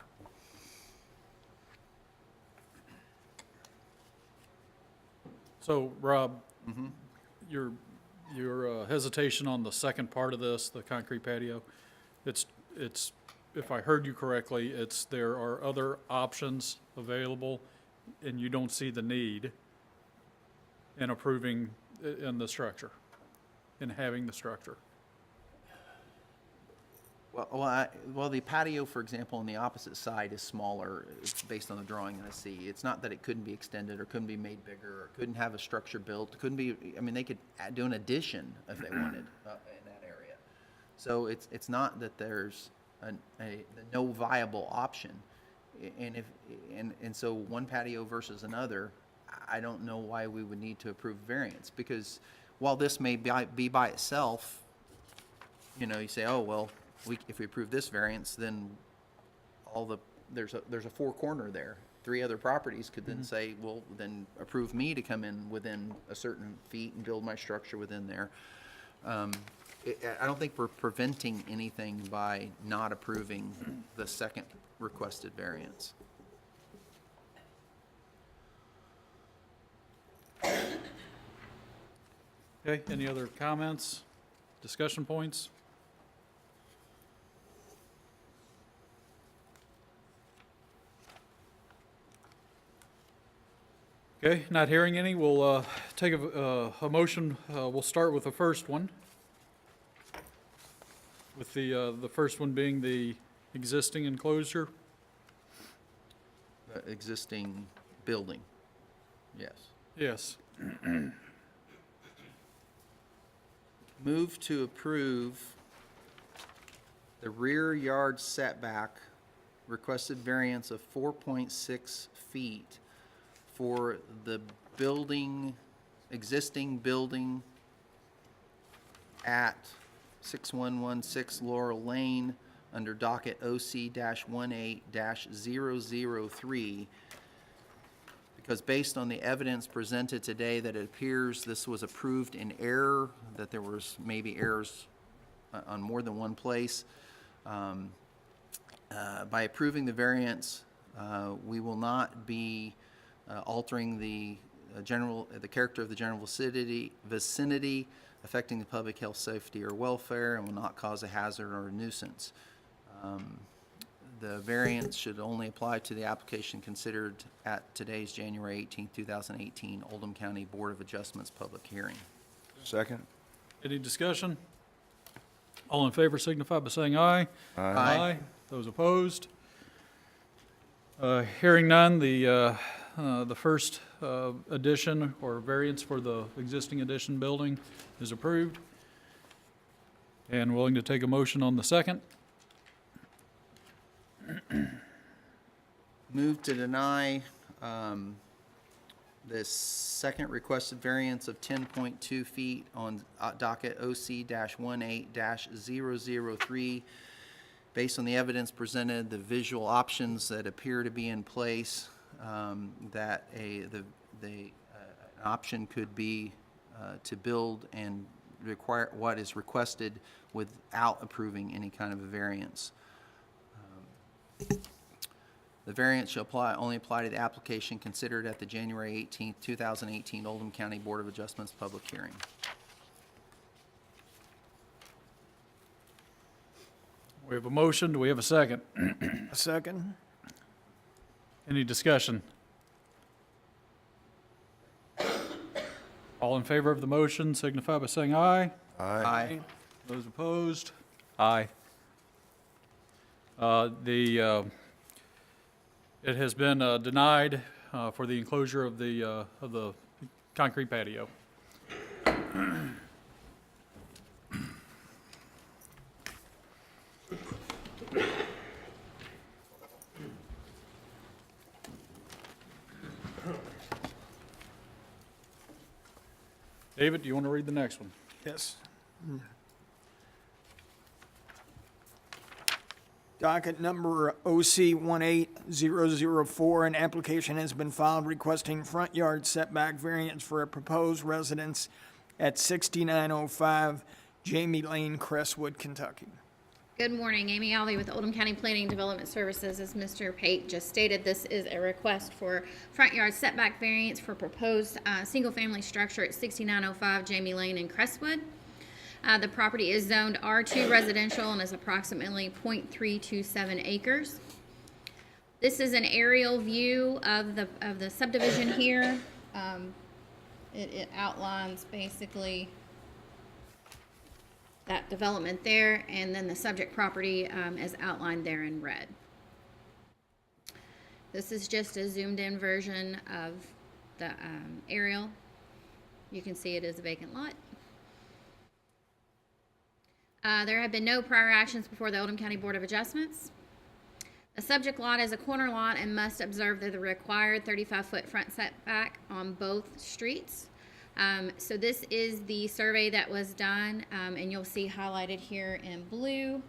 So, Rob, your hesitation on the second part of this, the concrete patio, it's, if I heard you correctly, there are other options available, and you don't see the need in approving in the structure, in having the structure. Well, the patio, for example, on the opposite side is smaller, based on the drawing that I see. It's not that it couldn't be extended or couldn't be made bigger or couldn't have a structure built. Couldn't be. I mean, they could do an addition if they wanted in that area. So it's not that there's no viable option, and so one patio versus another, I don't know why we would need to approve variance, because while this may be by itself, you know, you say, oh well. If we approve this variance, then there's a four corner there. 3 other properties could then say, well, then approve me to come in within a certain feet and build my structure within there. I don't think we're preventing anything by not approving the second requested variance. Okay, any other comments, discussion points? Okay, not hearing any, we'll take a motion. We'll start with the first one, with the first one being the existing enclosure. Existing building, yes. Yes. Move to approve the rear yard setback requested variance of 4.6 feet for the existing building at 6116 Laurel Lane under docket OC-18-003, because based on the evidence presented today that it appears this was approved in error, that there was maybe errors on more than one place. By approving the variance, we will not be altering the character of the general vicinity, affecting the public health, safety, or welfare, and will not cause a hazard or a nuisance. The variance should only apply to the application considered at today's January 18, 2018 Oldham County Board of Adjustments public hearing. Second? Any discussion? All in favor signify by saying aye. Aye. Those opposed? Hearing none, the first addition or variance for the existing addition building is approved. And willing to take a motion on the second? Move to deny the second requested variance of 10.2 feet on docket OC-18-003. Based on the evidence presented, the visual options that appear to be in place, that an option could be to build and require what is requested without approving any kind of a variance. The variance shall only apply to the application considered at the January 18, 2018 Oldham County Board of Adjustments public hearing. We have a motion. Do we have a second? A second? Any discussion? All in favor of the motion signify by saying aye. Aye. Those opposed? Aye. It has been denied for the enclosure of the concrete patio. David, do you want to read the next one? Yes. Docket number OC 18004, an application has been filed requesting front yard setback variance for a proposed residence at 6905 Jamie Lane, Crestwood, Kentucky. Good morning, Amy Alley with Oldham County Planning and Development Services. As Mr. Pate just stated, this is a request for front yard setback variance for proposed single-family structure at 6905 Jamie Lane in Crestwood. The property is zoned R2 residential and is approximately 0.327 acres. This is an aerial view of the subdivision here. It outlines basically that development there, and then the subject property is outlined there in red. This is just a zoomed in version of the aerial. You can see it is a vacant lot. There have been no prior actions before the Oldham County Board of Adjustments. The subject lot is a corner lot and must observe the required 35-foot front setback on both streets. So this is the survey that was done, and you'll see highlighted here in blue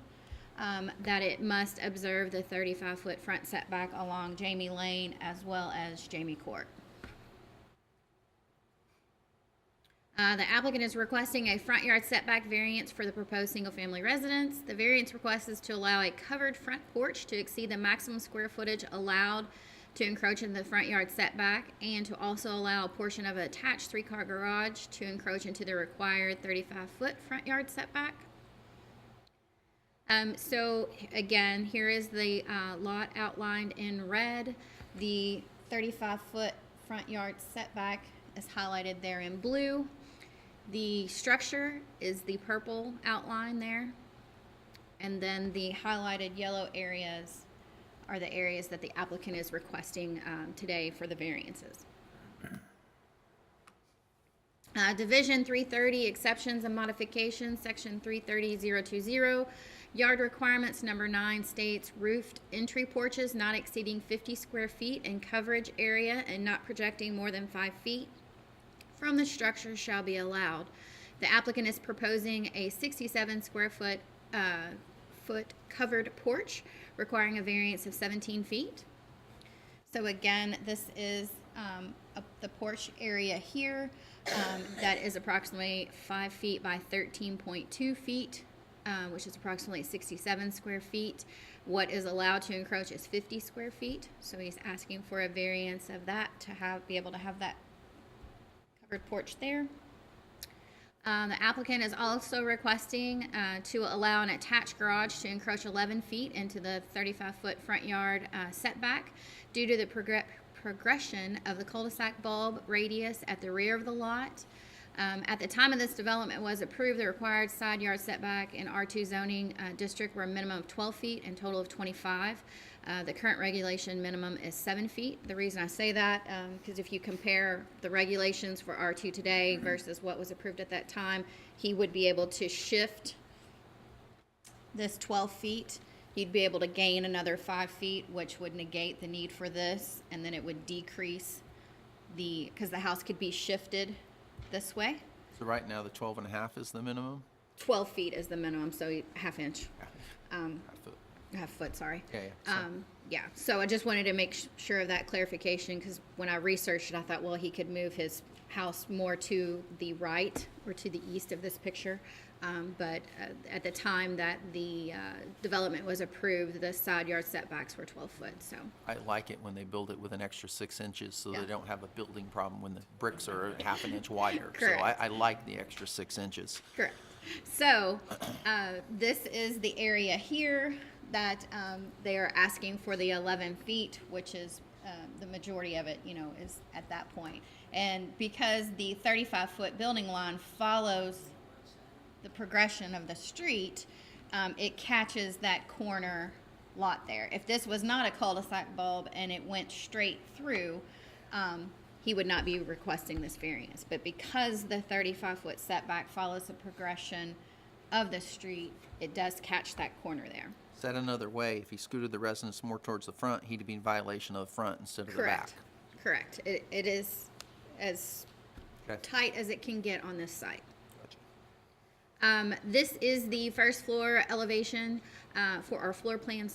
that it must observe the 35-foot front setback along Jamie Lane as well as Jamie Court. The applicant is requesting a front yard setback variance for the proposed single-family residence. The variance request is to allow a covered front porch to exceed the maximum square footage allowed to encroach in the front yard setback, and to also allow a portion of an attached three-car garage to encroach into the required 35-foot front yard setback. So again, here is the lot outlined in red. The 35-foot front yard setback is highlighted there in blue. The structure is the purple outline there, and then the highlighted yellow areas are the areas that the applicant is requesting today for the variances. Division 330, exceptions and modifications, section 330.020, yard requirements number 9 states roofed entry porches not exceeding 50 square feet in coverage area and not projecting more than 5 feet from the structure shall be allowed. The applicant is proposing a 67 square foot covered porch requiring a variance of 17 feet. So again, this is the porch area here that is approximately 5 feet by 13.2 feet, which is approximately 67 square feet. What is allowed to encroach is 50 square feet. So he's asking for a variance of that to be able to have that covered porch there. The applicant is also requesting to allow an attached garage to encroach 11 feet into the 35-foot front yard setback due to the progression of the cul-de-sac bulb radius at the rear of the lot. At the time of this development was approved, the required side yard setback in R2 zoning district were a minimum of 12 feet and total of 25. The current regulation minimum is 7 feet. The reason I say that, because if you compare the regulations for R2 today versus what was approved at that time, he would be able to shift this 12 feet. He'd be able to gain another 5 feet, which would negate the need for this, and then it would decrease because the house could be shifted this way. So right now, the 12.5 is the minimum? 12 feet is the minimum, so half inch. Half foot. Half foot, sorry. Yeah. Yeah, so I just wanted to make sure of that clarification, because when I researched it, I thought, well, he could move his house more to the right or to the east of this picture. But at the time that the development was approved, the side yard setbacks were 12 foot, so. I like it when they build it with an extra 6 inches, so Yeah. they don't have a building problem when the bricks are half an inch wider. Correct. So I like the extra 6 inches. Correct. So this is the area here that they are asking for the 11 feet, which is the majority of it, is at that point. And because the 35-foot building line follows the progression of the street, it catches that corner lot there. If this was not a cul-de-sac bulb and it went straight through, he would not be requesting this variance. But because the 35-foot setback follows the progression of the street, it does catch that corner there. Said another way, if he scooted the residence more towards the front, he'd be in violation of the front instead of the back. Correct. It is as Okay. tight as it can get on this site. This is the first floor elevation for our floor plan,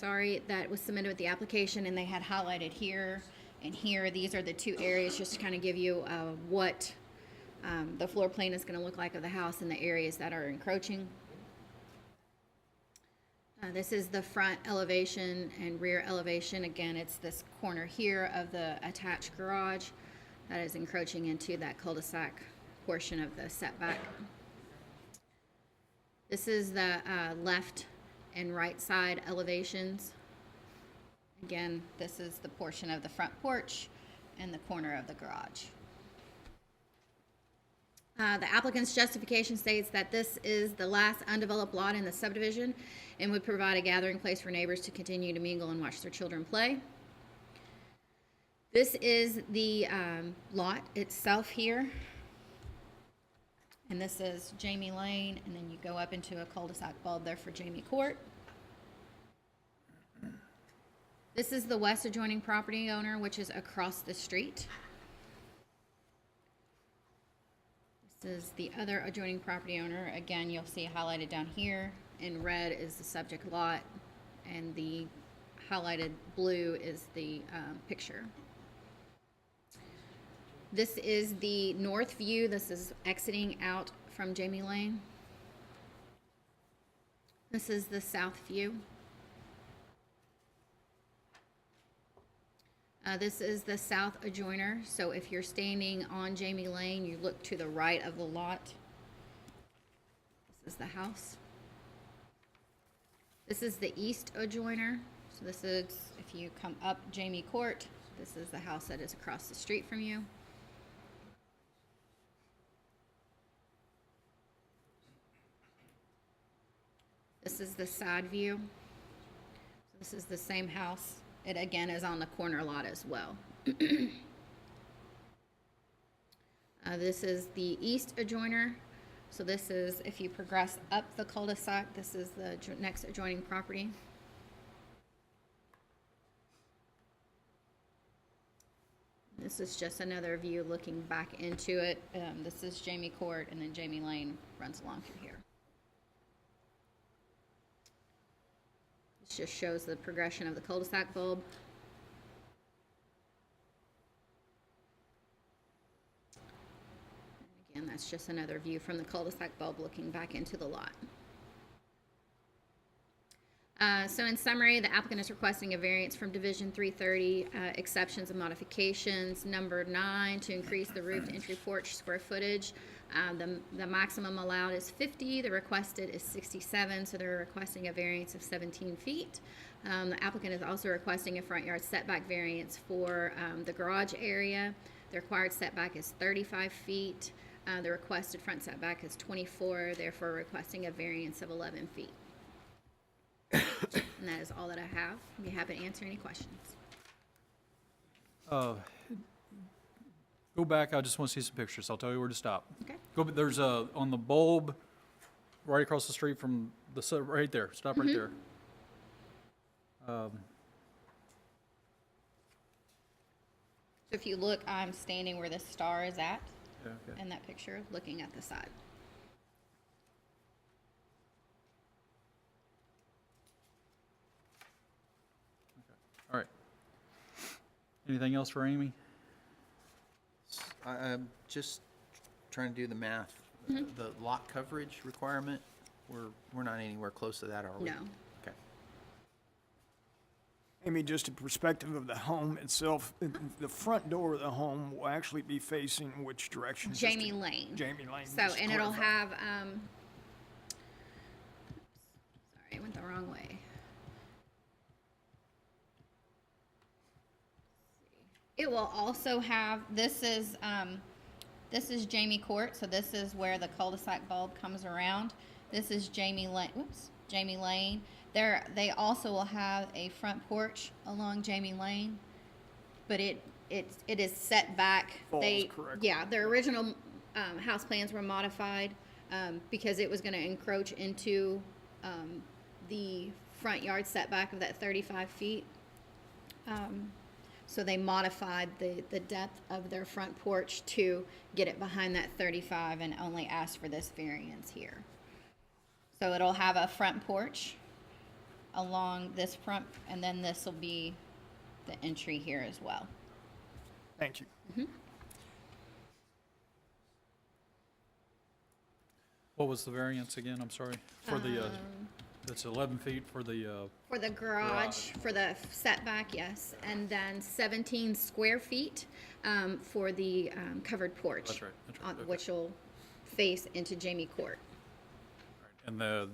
that was submitted with the application, and they had highlighted here and here. These are the two areas just to kind of give you what the floor plan is going to look like of the house and the areas that are encroaching. This is the front elevation and rear elevation. Again, it's this corner here of the attached garage that is encroaching into that cul-de-sac portion of the setback. This is the left and right side elevations. Again, this is the portion of the front porch and the corner of the garage. The applicant's justification states that this is the last undeveloped lot in the subdivision and would provide a gathering place for neighbors to continue to mingle and watch their children play. This is the lot itself here. And this is Jamie Lane, and then you go up into a cul-de-sac bulb there for Jamie Court. This is the west adjoining property owner, which is across the street. This is the other adjoining property owner. Again, you'll see highlighted down here. In red is the subject lot, and the highlighted blue is the picture. This is the north view. This is exiting out from Jamie Lane. This is the south view. This is the south adjoiner. So if you're standing on Jamie Lane, you look to the right of the lot. This is the house. This is the east adjoiner. So this is, if you come up Jamie Court, this is the house that is across the street from you. This is the side view. So this is the same house. It again is on the corner lot as well. This is the east adjoiner. So this is, if you progress up the cul-de-sac, this is the next adjoining property. This is just another view looking back into it. This is Jamie Court, and then Jamie Lane runs along through here. This just shows the progression of the cul-de-sac bulb. And again, that's just another view from the cul-de-sac bulb looking back into the lot. So in summary, the applicant is requesting a variance from Division 330, exceptions and modifications. Number 9, to increase the roofed entry porch square footage. The maximum allowed is 50, the requested is 67, so they're requesting a variance of 17 feet. The applicant is also requesting a front yard setback variance for the garage area. The required setback is 35 feet. The requested front setback is 24, therefore requesting a variance of 11 feet. And that is all that I have. I'd be happy to answer any questions. Go back, I just want to see some pictures. I'll tell you where to stop. Okay. There's a, on the bulb, right across the street from the, right there, stop right there. So if you look, I'm standing where the star is at Yeah, okay. in that picture, looking at the side. All right. Anything else for Amy? I'm just trying to do the math. The lot coverage requirement, we're not anywhere close to that, are we? No. Okay. Amy, just a perspective of the home itself, the front door of the home will actually be facing which direction? Just to- Jamie Lane. Jamie Lane. So, just to and it'll clarify. have, sorry, I went the wrong way. It will also have, this is Jamie Court, so this is where the cul-de-sac bulb comes around. This is Jamie Lane, Jamie Lane. They also will have a front porch along Jamie Lane, but it is set back. Falls correctly. Yeah, their original house plans were modified because it was going to encroach into the front yard setback of that 35 feet. So they modified the depth of their front porch to get it behind that 35 and only asked for this variance here. So it'll have a front porch along this front, and then this will be the entry here as well. Thank you. What was the variance again? I'm sorry. For the, it's 11 feet for the, For the garage, for the setback, yes, and then 17 square feet for the covered porch. That's right, okay. Which will face into Jamie Court. and the,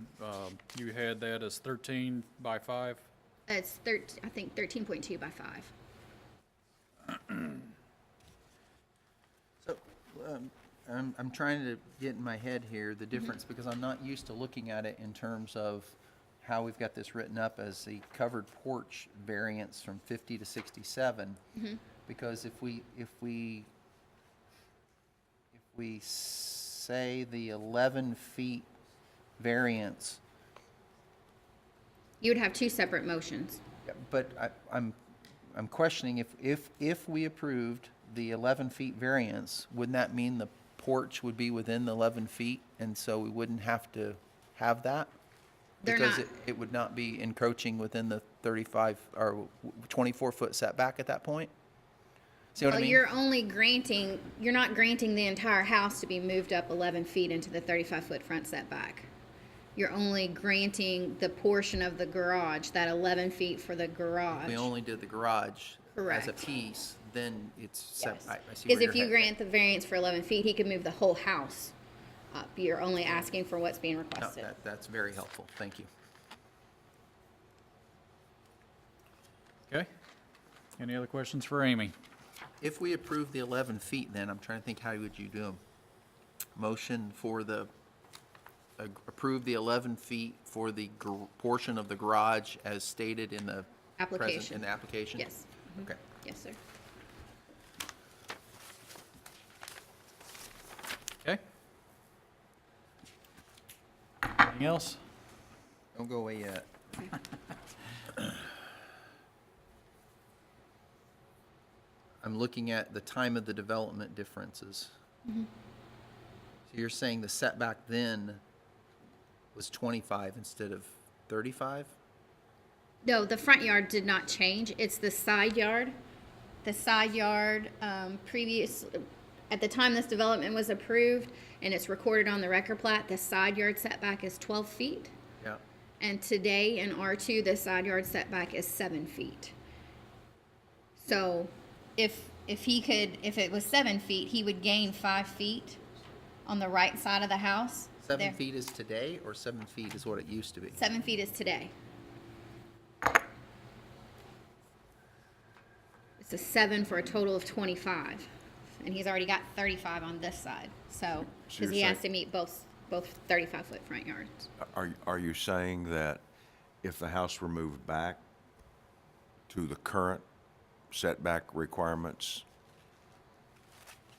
you had that as 13 by 5? It's I think 13.2 by 5. So, I'm trying to get in my head here the difference, because I'm not used to looking at it in terms of how we've got this written up as the covered porch variance from 50 to 67. Because if we say the 11 feet variance, You would have two separate motions. but I'm questioning if we approved the 11 feet variance, wouldn't that mean the porch would be within the 11 feet, and so we wouldn't have to have that? They're Because not. it would not be encroaching within the 35 or 24-foot setback at that point? See what I Well, mean? you're not granting the entire house to be moved up 11 feet into the 35-foot front setback. You're only granting the portion of the garage, that 11 feet for the garage. We only did the garage as a Correct. piece, then it's set, Yes. I see Because where if you're you headed. grant the variance for 11 feet, he could move the whole house up. You're only asking for what's being No, requested. that's very helpful, thank you. Okay. Any other questions for Amy? If we approve the 11 feet, then, I'm trying to think, how would you do them? Motion for the, approve the 11 feet for the portion of the garage as stated in the present, Application. in the application? Yes. Okay. Yes, sir. Okay. Anything else? Don't go away yet. I'm looking at the time of the development differences. So you're saying the setback then was 25 instead of 35? No, the front yard did not change. It's the side yard. The side yard, at the time this development was approved, and it's recorded on the record plat, the side yard setback is 12 feet. Yeah. And today in R2, the side yard setback is 7 feet. So if it was 7 feet, he would gain 5 feet on the right side of the house. 7 There. feet is today, or 7 feet is what it used to be? 7 feet is today. It's a 7 for a total of 25. And he's already got 35 on this side, so, So because you're he has saying- to meet both 35-foot front yards. Are you saying that if the house were moved back to the current setback requirements,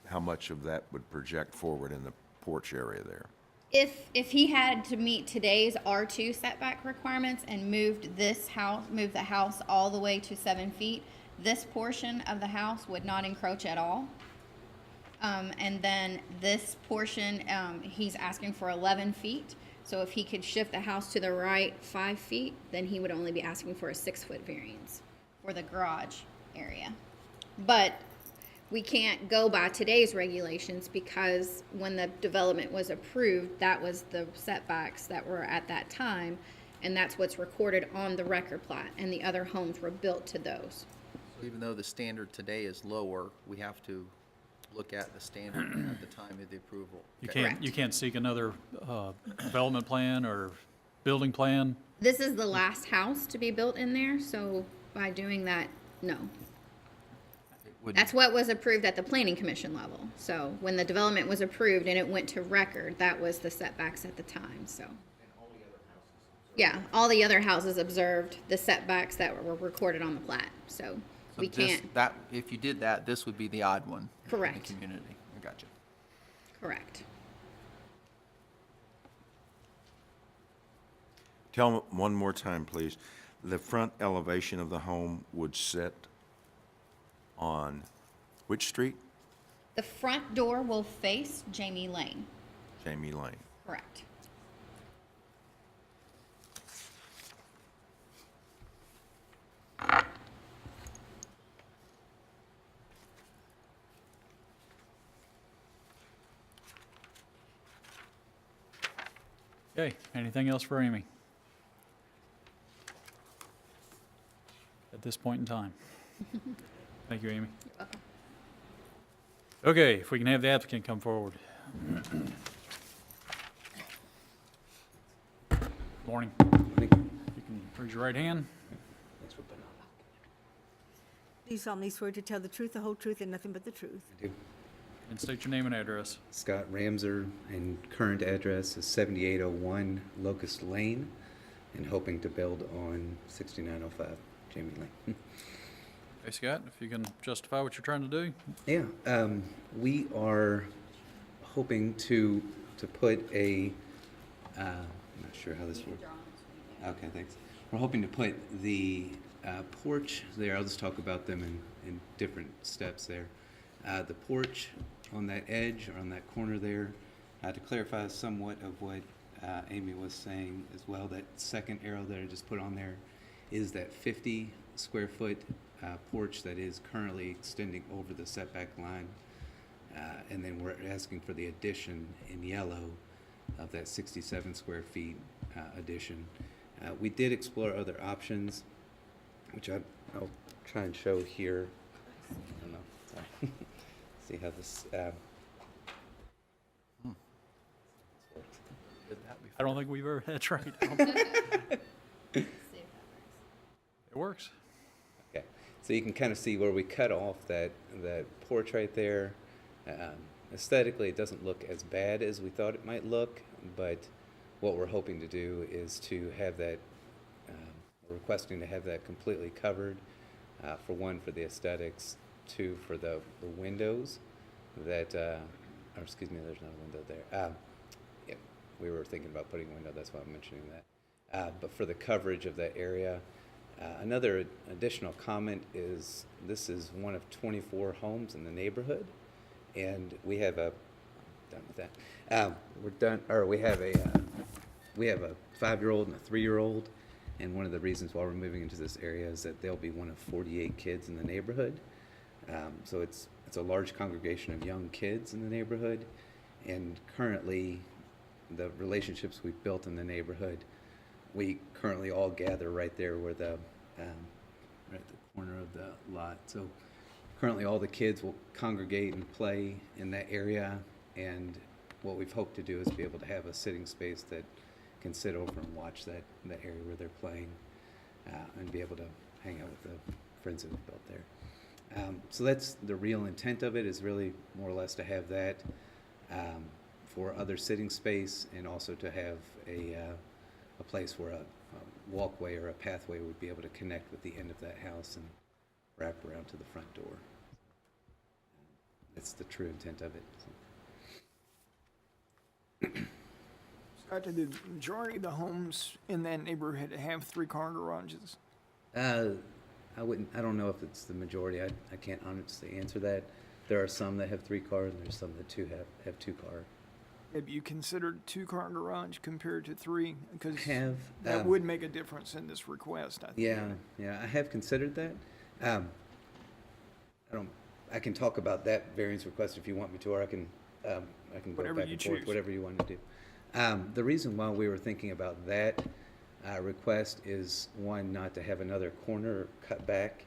how much of that would project forward in the porch area there? If he had to meet today's R2 setback requirements and moved the house all the way to 7 feet, this portion of the house would not encroach at all. And then this portion, he's asking for 11 feet. So if he could shift the house to the right 5 feet, then he would only be asking for a 6-foot variance for the garage area. But we can't go by today's regulations, because when the development was approved, that was the setbacks that were at that time, and that's what's recorded on the record plat, and the other homes were built to those. So even though the standard today is lower, we have to look at the standard at the time of the approval. You Okay. can't, you can't seek another development plan or building plan? This is the last house to be built in there, so by doing that, no. It would- That's what was approved at the planning commission level. So when the development was approved and it went to record, that was the setbacks at the time, so. Yeah, all the other houses observed the setbacks that were recorded on the plat, so we can't, That, if you did that, this would be the odd one. Correct. In the community. I got you. correct. Tell me one more time, please. The front elevation of the home would sit on which street? The front door will face Jamie Lane, Jamie Lane. correct. Okay, anything else for Amy? At this point in time. Thank you, Amy. You're welcome. Okay, if we can have the applicant come forward. Morning. You can raise your right hand Do you solemnly swear to tell the truth, the whole truth, and nothing but the truth? and state your name and address. Scott Ramser, and current address is 7801 Locust Lane, and hoping to build on 6905 Jamie Lane. Hey, Scott, if you can justify what you're trying to do. Yeah, we are hoping to put a, I'm not sure how this works. Okay, thanks. We're hoping to put the porch there. I'll just talk about them in different steps there. The porch on that edge or on that corner there, to clarify somewhat of what Amy was saying as well, that second arrow that I just put on there is that 50 square foot porch that is currently extending over the setback line. And then we're asking for the addition in yellow of that 67 square feet addition. We did explore other options, which I'll try and show here. I don't know. Sorry. See how this. I don't think we've ever, that's right. It works. Okay, so you can kind of see where we cut off that porch right there. Aesthetically, it doesn't look as bad as we thought it might look, but what we're hoping to do is to have that, we're requesting to have that completely covered, for one, for the aesthetics, two, for the windows that, or excuse me, there's not a window there. Yeah, we were thinking about putting a window, that's why I'm mentioning that. But for the coverage of that area, another additional comment is this is one of 24 homes in the neighborhood, and we have a, done with that. We're done, or we have a 5-year-old and a 3-year-old, and one of the reasons why we're moving into this area is that they'll be one of 48 kids in the neighborhood. So it's a large congregation of young kids in the neighborhood, and currently the relationships we've built in the neighborhood, we currently all gather right there where the right at the corner of the lot. So currently all the kids will congregate and play in that area, and what we've hoped to do is be able to have a sitting space that can sit over and watch that area where they're playing, and be able to hang out with the friends that we've built there. So that's the real intent of it, is really more or less to have that for other sitting space, and also to have a place where a walkway or a pathway would be able to connect with the end of that house and wrap around to the front door. That's the true intent of it. So. Scott, did the majority of the homes in that neighborhood have 3-car garages? I don't know if it's the majority. I can't honestly answer that. There are some that have 3 cars, and there's some that have 2 cars. Have you considered 2-car garage compared to 3? Because Have, that would make a difference in this request, I think. Yeah, I have considered that. I can talk about that variance request if you want me to, or I can go Whatever back you and forth, choose. whatever you want to do. The reason why we were thinking about that request is, one, not to have another corner cut back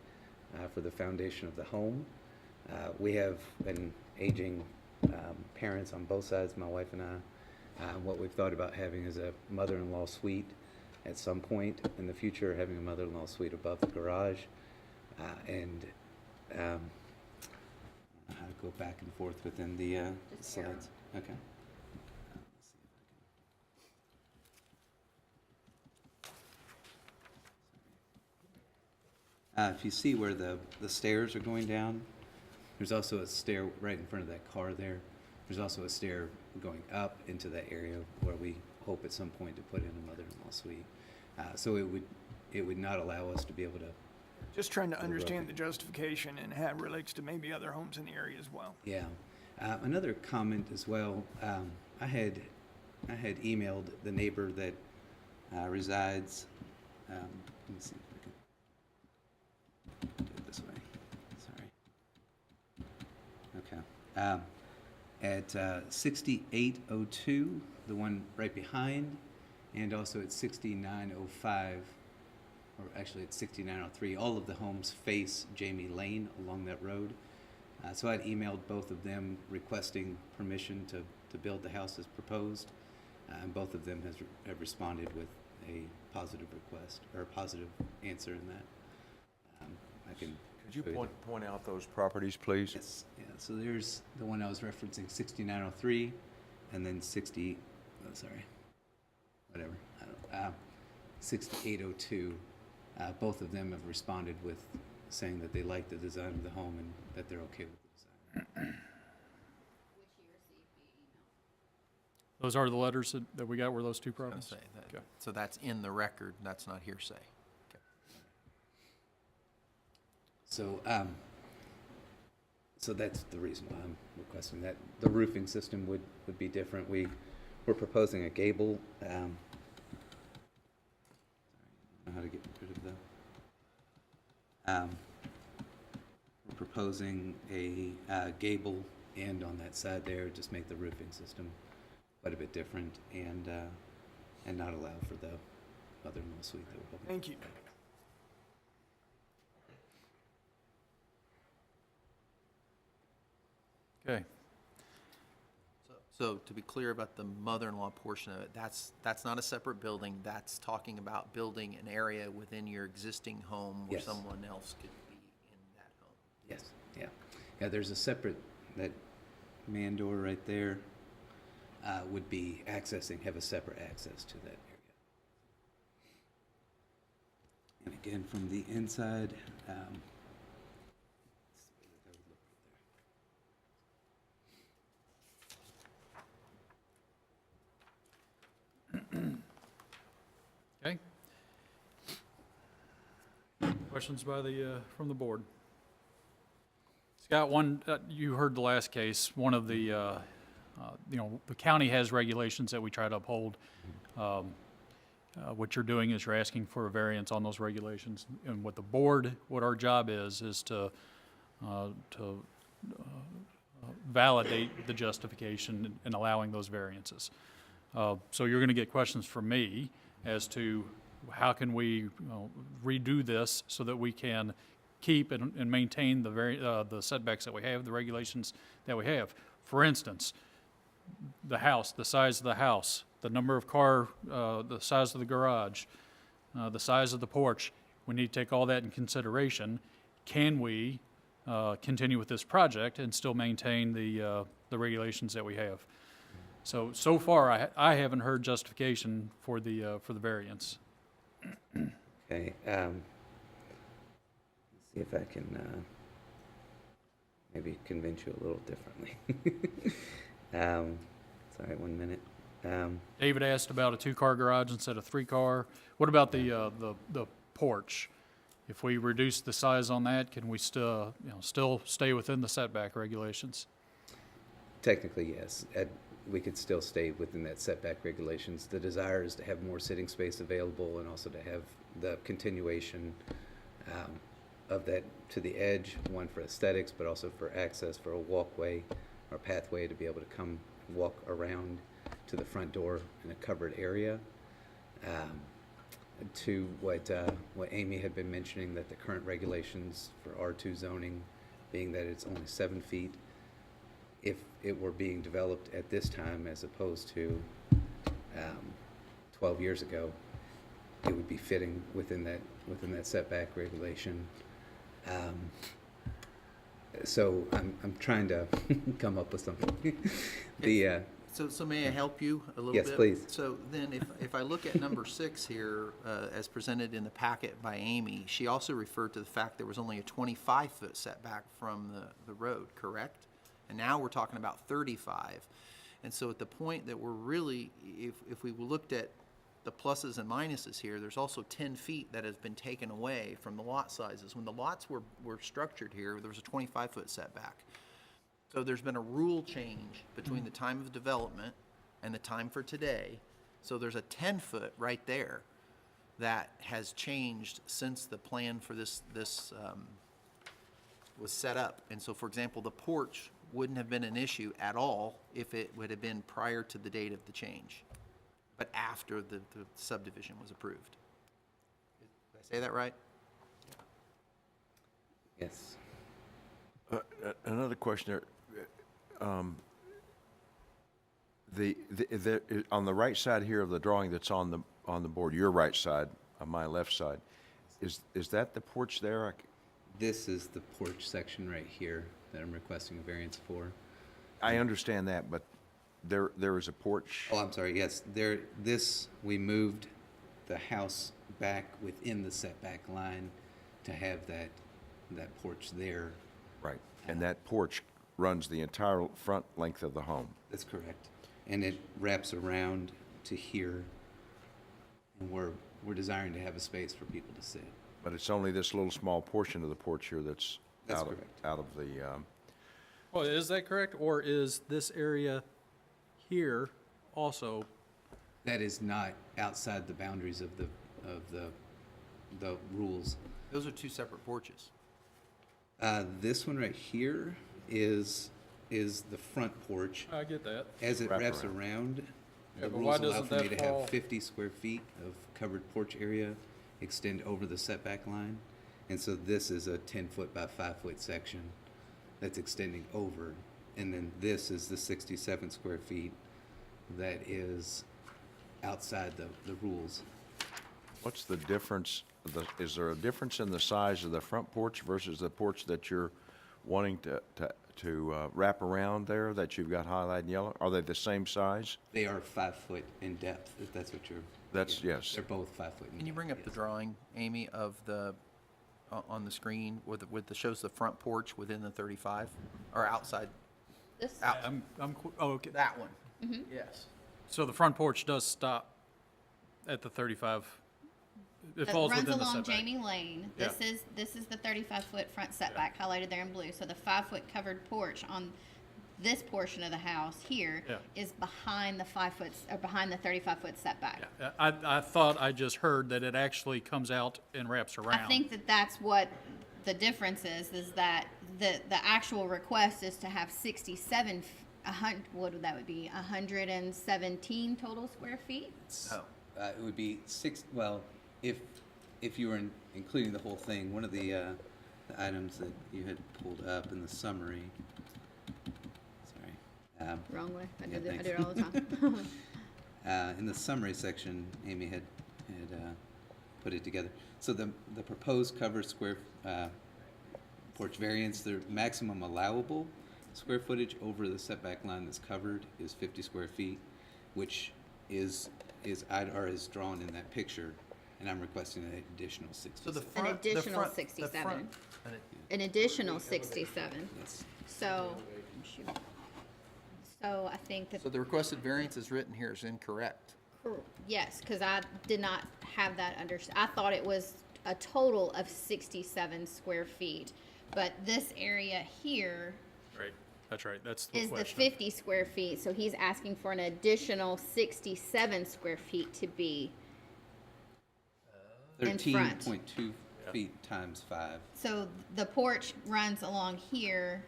for the foundation of the home. We have an aging parents on both sides, my wife and I. What we've thought about having is a mother-in-law suite at some point in the future, having a mother-in-law suite above the garage, and how to go back and forth within the slides. Okay. If you see where the stairs are going down, there's also a stair right in front of that car there. There's also a stair going up into that area where we hope at some point to put in a mother-in-law suite. So it would not allow us to be able to. Just trying to understand the justification and how it relates to maybe other homes in the area as well. Yeah. Another comment as well. I had emailed the neighbor that resides. Let me see if I can do it this way. Sorry. Okay. At 6802, the one right behind, and also at 6905, or actually at 6903. All of the homes face Jamie Lane along that road. So I'd emailed both of them requesting permission to build the house as proposed, and both of them have responded with a positive request, or a positive answer in that. I can. Could you point out those properties, please? Yes, yeah, so there's the one I was referencing, 6903, and then 6802. Both of them have responded with saying that they like the design of the home and that they're okay with the design. Those are the letters that we got, were those two properties? Say that. Okay. So that's in the record, that's not hearsay. Okay. So, so that's the reason why I'm requesting that. The roofing system would be different. We're proposing a gable. Sorry, I don't know how to get rid of the. We're proposing a gable end on that side there, just make the roofing system quite a bit different, and not allow for the mother-in-law suite that we're hoping. Thank you. Okay. So to be clear about the mother-in-law portion of it, that's not a separate building. That's talking about building an area within your existing home where Yes. someone else could be in that home. Yes, yeah. Yeah, there's a separate, that man door right there would be have a separate access to that area. And again, from the inside, let's see what that would look Okay. Questions by from the board? Scott, you heard the last case. One of the, the county has regulations that we try to uphold. What you're doing is you're asking for a variance on those regulations. And what our job is to validate the justification in allowing those variances. So you're going to get questions from me as to how can we redo this so that we can keep and maintain the setbacks that we have, the regulations that we have. For instance, the house, the size of the house, the number of the size of the garage, the size of the porch. We need to take all that in consideration. Can we continue with this project and still maintain the regulations that we have? So far, I haven't heard justification for the variance. Okay, let's see if I can maybe convince you a little differently. Sorry, 1 minute. David asked about a 2-car garage instead of 3-car. What about the porch? If we reduce the size on that, can we still stay within the setback regulations? Technically, yes. We could still stay within that setback regulations. The desire is to have more sitting space available and also to have the continuation of that to the edge, one for aesthetics, but also for access, for a walkway or pathway to be able to come walk around to the front door in a covered area. To what Amy had been mentioning, that the current regulations for R2 zoning, being that it's only 7 feet, if it were being developed at this time as opposed to 12 years ago, it would be fitting within that setback regulation. So I'm trying to come up with something. So may I help you a little Yes, bit? please. So then if I look at number 6 here, as presented in the packet by Amy, she also referred to the fact there was only a 25-foot setback from the road, correct? And now we're talking about 35. And so at the point that we're really, if we looked at the pluses and minuses here, there's also 10 feet that has been taken away from the lot sizes. When the lots were structured here, there was a 25-foot setback. So there's been a rule change between the time of development and the time for today. So there's a 10-foot right there that has changed since the plan for this was set up. And so, for example, the porch wouldn't have been an issue at all if it would have been prior to the date of the change, but after the subdivision was approved. Did I say that right? Yes. Another question there. On the right side here of the drawing that's on the board, your right side, on my left side, is that the porch there? This is the porch section right here that I'm requesting a variance for. I understand that, but there is a porch. Oh, I'm sorry, yes, we moved the house back within the setback line to have that porch there. Right, and that porch runs the entire front length of the home. That's correct. And it wraps around to here. And we're desiring to have a space for people to sit. But it's only this little small portion of the porch here that's out of the, Well, is that correct, or is this area here also? That is not outside the boundaries of the rules. Those are two separate porches. This one right here is the front porch. I get that. As it Wrap wraps around. around, Yeah, the but why rules allow doesn't for me that to fall- have 50 square feet of covered porch area extend over the setback line. And so this is a 10-foot by 5-foot section that's extending over. And then this is the 67 square feet that is outside the rules. what's the difference? Is there a difference in the size of the front porch versus the porch that you're wanting to wrap around there that you've got highlighted in yellow? Are they the same size? They are 5 foot in depth, if that's what you're. That's, yes. They're both 5 foot in depth. Can you bring up the yes. drawing, Amy, of on the screen with the shows the front porch within the 35 or outside? This, Out, Oh, okay. that one. Yes. So the front porch does stop at the 35. It it falls runs within the along setback. Jamie Lane. Yeah. This is the 35-foot front setback highlighted there in blue. So the 5-foot covered porch on this portion of the house here is Yeah. behind the 5-foot, or behind the 35-foot setback. Yeah, I thought I just heard that it actually comes out and wraps around. I think that that's what the difference is that the actual request is to have 67, what would that would be, 117 total square feet? Oh. It would be if you were including the whole thing, one of the items that you had pulled up in the summary. Sorry. Wrong way. I Yeah, do thanks. it all the time. In the summary section, Amy had put it together. So the proposed covered square porch variance, the maximum allowable square footage over the setback line that's covered is 50 square feet, which is drawn in that picture, and I'm requesting an additional 60. So the An front, the additional front- the 67. front- and it- An additional 67. Yes. So, so I think that So the requested variance is written here is incorrect. yes, because I did not have that I thought it was a total of 67 square feet, but this area here Right, that's right, that's the is the question. 50 square feet, so he's asking for an additional 67 square feet to be in front. 13.2 feet times 5. So the porch runs along here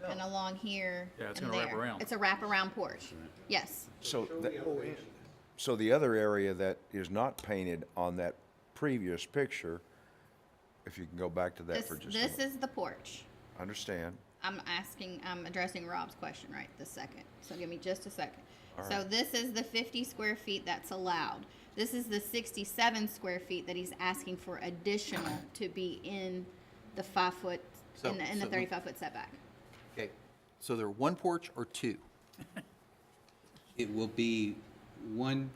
and along here Yeah, it's and gonna wrap there. around. It's a wraparound porch. Yes. So the other area that is not painted on that previous picture, if you can go back to that for just a This moment. is the porch. Understand. I'm addressing Rob's question right this second. So give me just a second. All So right. this is the 50 square feet that's allowed. This is the 67 square feet that he's asking for additional to be in the 5-foot, So- in the so- 35-foot setback. Okay, so they're one porch or two? It will be one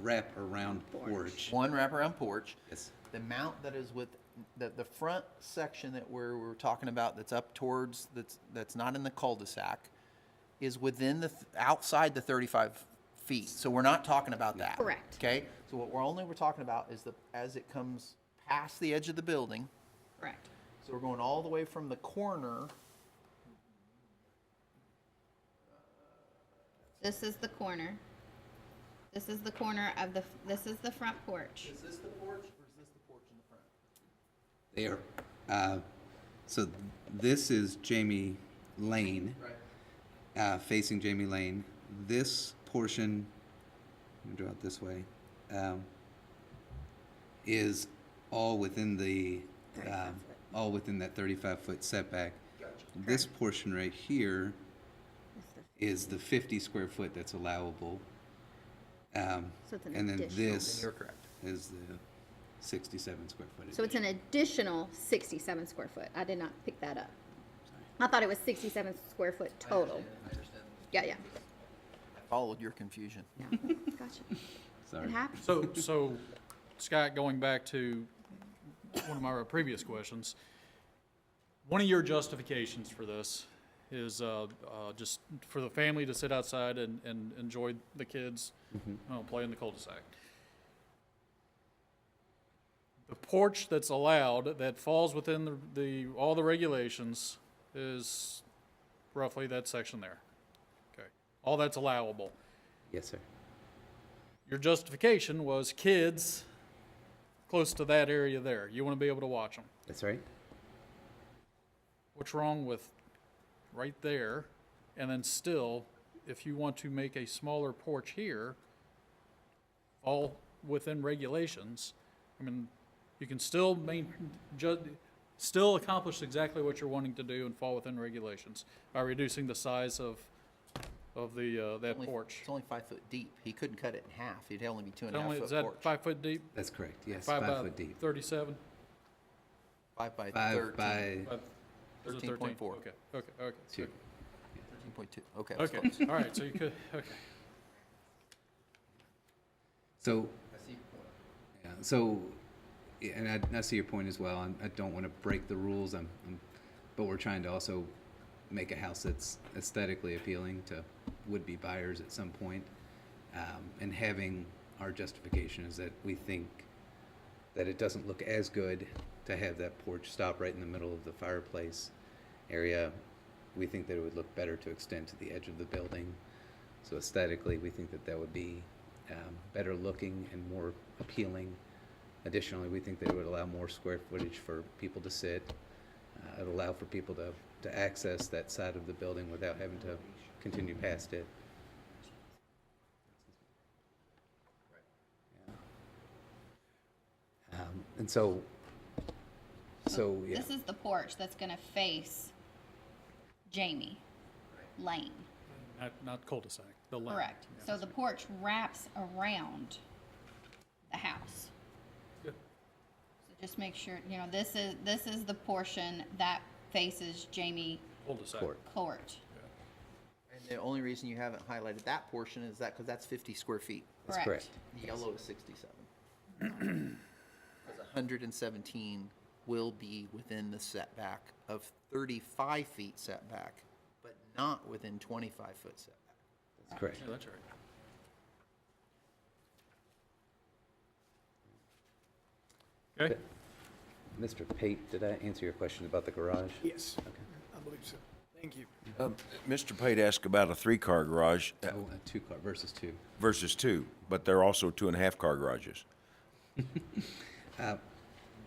wrap around porch. One wraparound porch. Yes. The mount that is with, the front section that we're talking about that's up towards, that's not in the cul-de-sac, is within outside the 35 feet. So we're not talking about that. Correct. Okay? So what we're talking about is as it comes past the edge of the building. Correct. So we're going all the way from the corner. This is the corner. This is the corner of this is the front porch. Is this the porch or is this the porch in the front? They are, so this is Jamie Lane, facing Jamie Lane. This portion, let me draw it this way, is all within the, all within that 35-foot setback. This portion right here is the 50 square foot that's allowable. So it's an And then additional. this You're correct. is the 67 square foot. So it's an additional 67 square foot. I did not pick that up. I thought it was 67 square foot total. I understand. Yeah, yeah. I followed your confusion. Yeah. Gotcha. Sorry. It happens. So Scott, going back to one of my previous questions, one of your justifications for this is just for the family to sit outside and enjoy the kids, play in the cul-de-sac. The porch that's allowed, that falls within all the regulations, is roughly that section there. Okay, all that's allowable. Yes, sir. Your justification was kids close to that area there. You want to be able to watch them. That's right. What's wrong with right there, and then still, if you want to make a smaller porch here, all within regulations, I mean, you can still still accomplish exactly what you're wanting to do and fall within regulations by reducing the size of that porch. It's only 5 foot deep. He couldn't cut it in half. It'd only be 2.5 Is foot that porch. 5 foot deep? That's correct. Yes, 5 5 by foot deep. 37? 5 by 5 13. by Is it 13.4. Okay. 2. 13.2. Okay. that's Okay, close. all right, so you could, okay. So, I see your point. yeah, so, yeah, and I see your point as well. I don't want to break the rules. But we're trying to also make a house that's aesthetically appealing to would-be buyers at some point. And having our justification is that we think that it doesn't look as good to have that porch stop right in the middle of the fireplace area. We think that it would look better to extend to the edge of the building. So aesthetically, we think that that would be better looking and more appealing. Additionally, we think that it would allow more square footage for people to sit. It would allow for people to access that side of the building without having to continue past it. And so yeah. This is the porch that's going to face Jamie Lane. Not cul-de-sac, the lane. Correct. So the porch wraps around the house. Good. So just make sure, this is the portion that faces Jamie Cul-de-sac. Court. And the only reason you haven't highlighted that portion is because that's 50 square feet. That's correct. The yellow is 67. Because 117 will be within the setback of 35 feet setback, but not within 25-foot setback. That's correct. Yeah, that's right. Okay, Mr. Pate, did I answer your question about the garage? Yes, I believe so. Thank you. Mr. Pate asked about a 3-car garage Oh, a 2-car versus 2. versus 2, but they're also 2.5-car garages.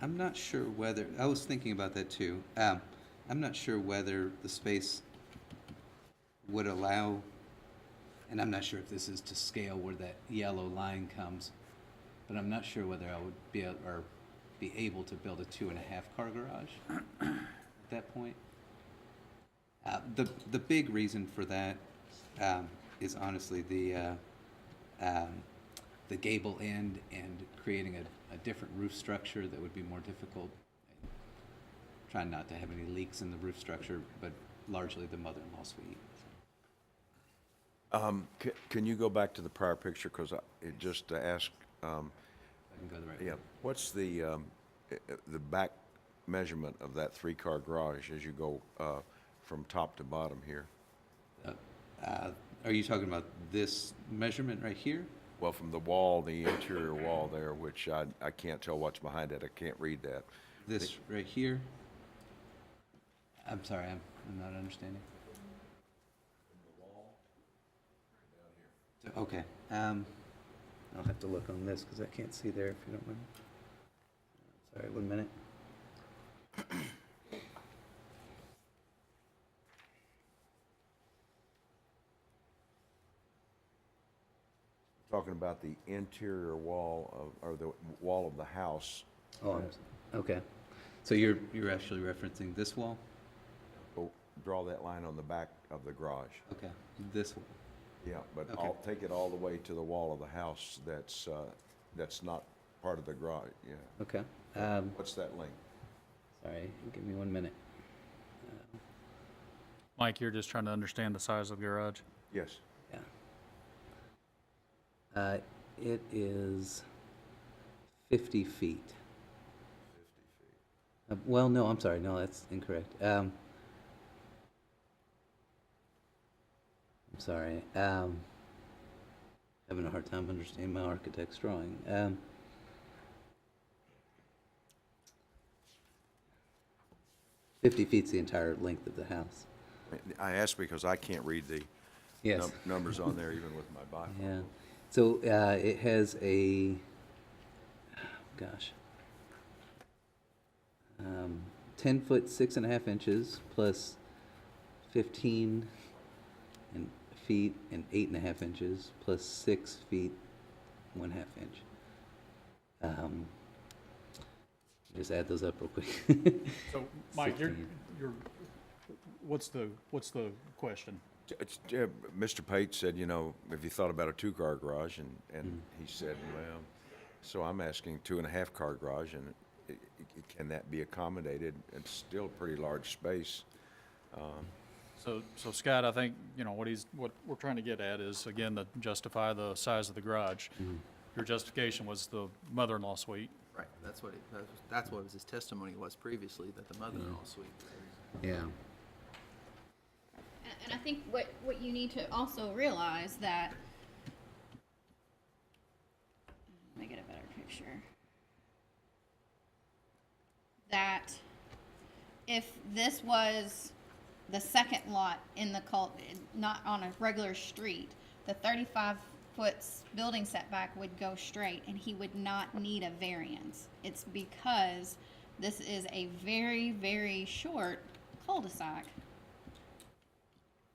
I'm not sure whether, I was thinking about that too. I'm not sure whether the space would allow, and I'm not sure if this is to scale where that yellow line comes, but I'm not sure whether I would be able to build a 2.5-car garage at that point. The big reason for that is honestly the gable end and creating a different roof structure that would be more difficult. Trying not to have any leaks in the roof structure, but largely the mother-in-law suite. Can you go back to the prior picture, because it just asked, I can go the right way. yeah, what's the back measurement of that three-car garage as you go from top to bottom here? Are you talking about this measurement right here? Well, from the wall, the interior wall there, which I can't tell what's behind it, I can't read that. This right here? I'm sorry, I'm not understanding. Okay, I'll have to look on this because I can't see there if you don't mind. Sorry, 1 minute. Talking about the interior wall or the wall of the house. Oh, okay. So you're actually referencing this wall? Oh, draw that line on the back of the garage. Okay, this wall. Yeah, but Okay. I'll take it all the way to the wall of the house that's not part of the garage, yeah. Okay. What's that length? Sorry, give me 1 minute. Mike, you're just trying to understand the size of the garage? Yes. Yeah. It is 50 feet. 50 feet. Well, no, I'm sorry. No, that's incorrect. I'm sorry. Having a hard time understanding my architect's drawing. 50 feet's the entire length of the house. I asked because I can't read the Yes. numbers on there even with my bifocal. Yeah. So it has a, gosh, 10 foot 6.5 inches plus 15 feet and 8.5 inches plus 6 feet 1/2 inch. Just add those up real quick. So, Mike, 16. what's the question? Mr. Pate said, have you thought about a two-car garage? And he said, well, so I'm asking 2.5-car garage, and can that be accommodated? It's still a pretty large space. So Scott, I think, what we're trying to get at is, again, to justify the size of the garage. Your justification was the mother-in-law suite. Right, that's what his testimony was previously, that the mother-in-law suite. Yeah. And I think what you need to also realize that, let me get a better picture, that if this was the second lot in the not on a regular street, the 35-foot building setback would go straight and he would not need a variance. It's because this is a very, very short cul-de-sac.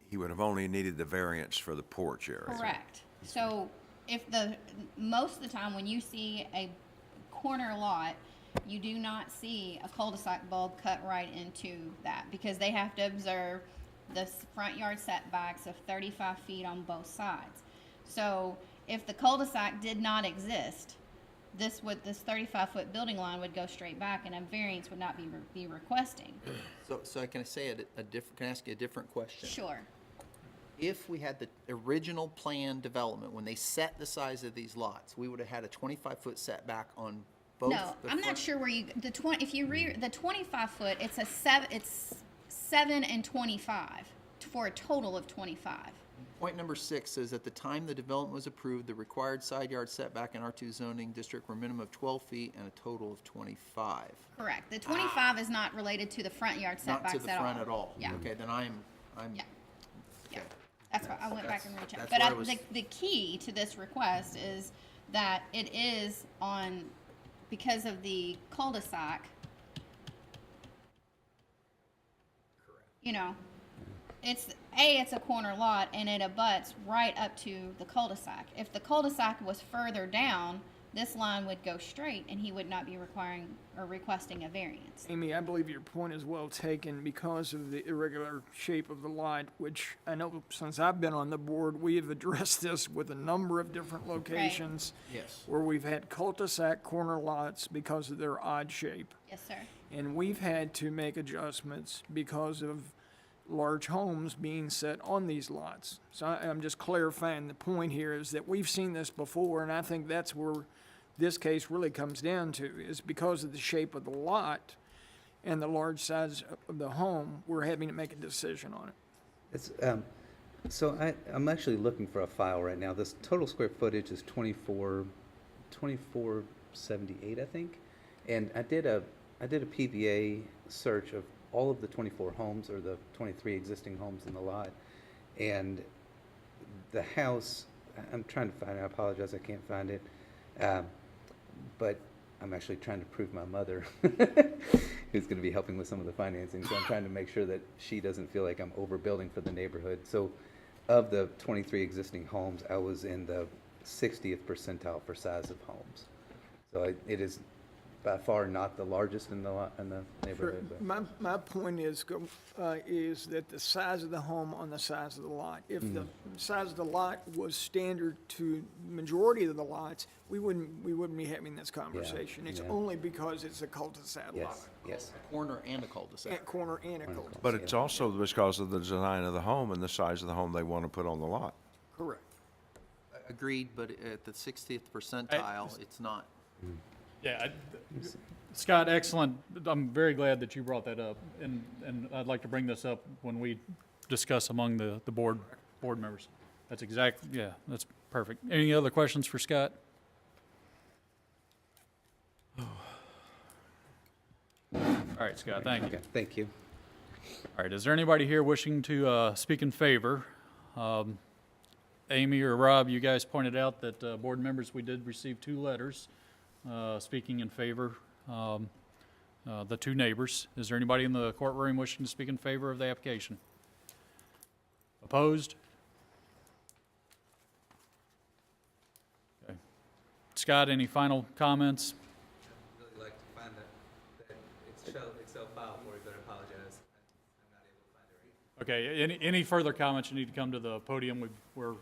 He would have only needed the variance for the porch area. Correct. So if most of the time when you see a corner lot, you do not see a cul-de-sac bulb cut right into that because they have to observe the front yard setbacks of 35 feet on both sides. So if the cul-de-sac did not exist, this 35-foot building line would go straight back and a variance would not be requesting. So can I say can I ask you a different question? Sure. If we had the original plan development, when they set the size of these lots, we would have had a 25-foot setback on both. No, I'm not sure where if you read the 25-foot, it's 7 and 25 for a total of 25. Point number 6 says, at the time the development was approved, the required side yard setback in R2 zoning district were a minimum of 12 feet and a total of 25. Correct. The 25 is not related to the front yard setbacks Not to the front at all. Yeah. Okay, then I'm. Yeah. Yeah. Okay. That's why I went back and rechecked. that's But where I was- the key to this request is that it is because of the cul-de-sac. Correct. It's a corner lot and it abuts right up to the cul-de-sac. If the cul-de-sac was further down, this line would go straight and he would not be requiring or requesting a variance. Amy, I believe your point is well taken because of the irregular shape of the lot, which I know since I've been on the board, we have addressed this with a number of different locations. Yes. Where we've had cul-de-sac corner lots because of their odd shape. Yes, sir. And we've had to make adjustments because of large homes being set on these lots. So I'm just clarifying the point here is that we've seen this before, and I think that's where this case really comes down to, is because of the shape of the lot and the large size of the home, we're having to make a decision on it. It's, so I'm actually looking for a file right now. This total square footage is 2478, I think. And I did a PVA search of all of the 24 homes, or the 23 existing homes in the lot. And the house, I'm trying to find it, I apologize, I can't find it. But I'm actually trying to prove my mother, who's going to be helping with some of the financing. So I'm trying to make sure that she doesn't feel like I'm overbuilding for the neighborhood. So of the 23 existing homes, I was in the 60th percentile for size of homes. So it is by far not the largest in the neighborhood. But. My point is that the size of the home on the size of the lot. If the size of the lot was standard to majority of the lots, we wouldn't be having this conversation. It's only because it's a cul-de-sac lot. Yes. Corner and a cul-de-sac. At corner and a cul-de-sac. But it's also because of the design of the home and the size of the home they want to put on the lot. Correct. Agreed, but at the 60th percentile, it's not. Yeah, Scott, excellent. I'm very glad that you brought that up, and I'd like to bring this up when we discuss among the board members. That's that's perfect. Any other questions for Scott? All right, Scott, thank you. Okay, thank you. All right, is there anybody here wishing to speak in favor? Amy or Rob, you guys pointed out that board members, we did receive 2 letters speaking in favor, the 2 neighbors. Is there anybody in the courtroom wishing to speak in favor of the application? Opposed? Okay. Scott, any final comments? I'd really like to find that Excel file for you, but I apologize. I'm not able to find it right. Okay, any further comments, you need to come to the podium. We're I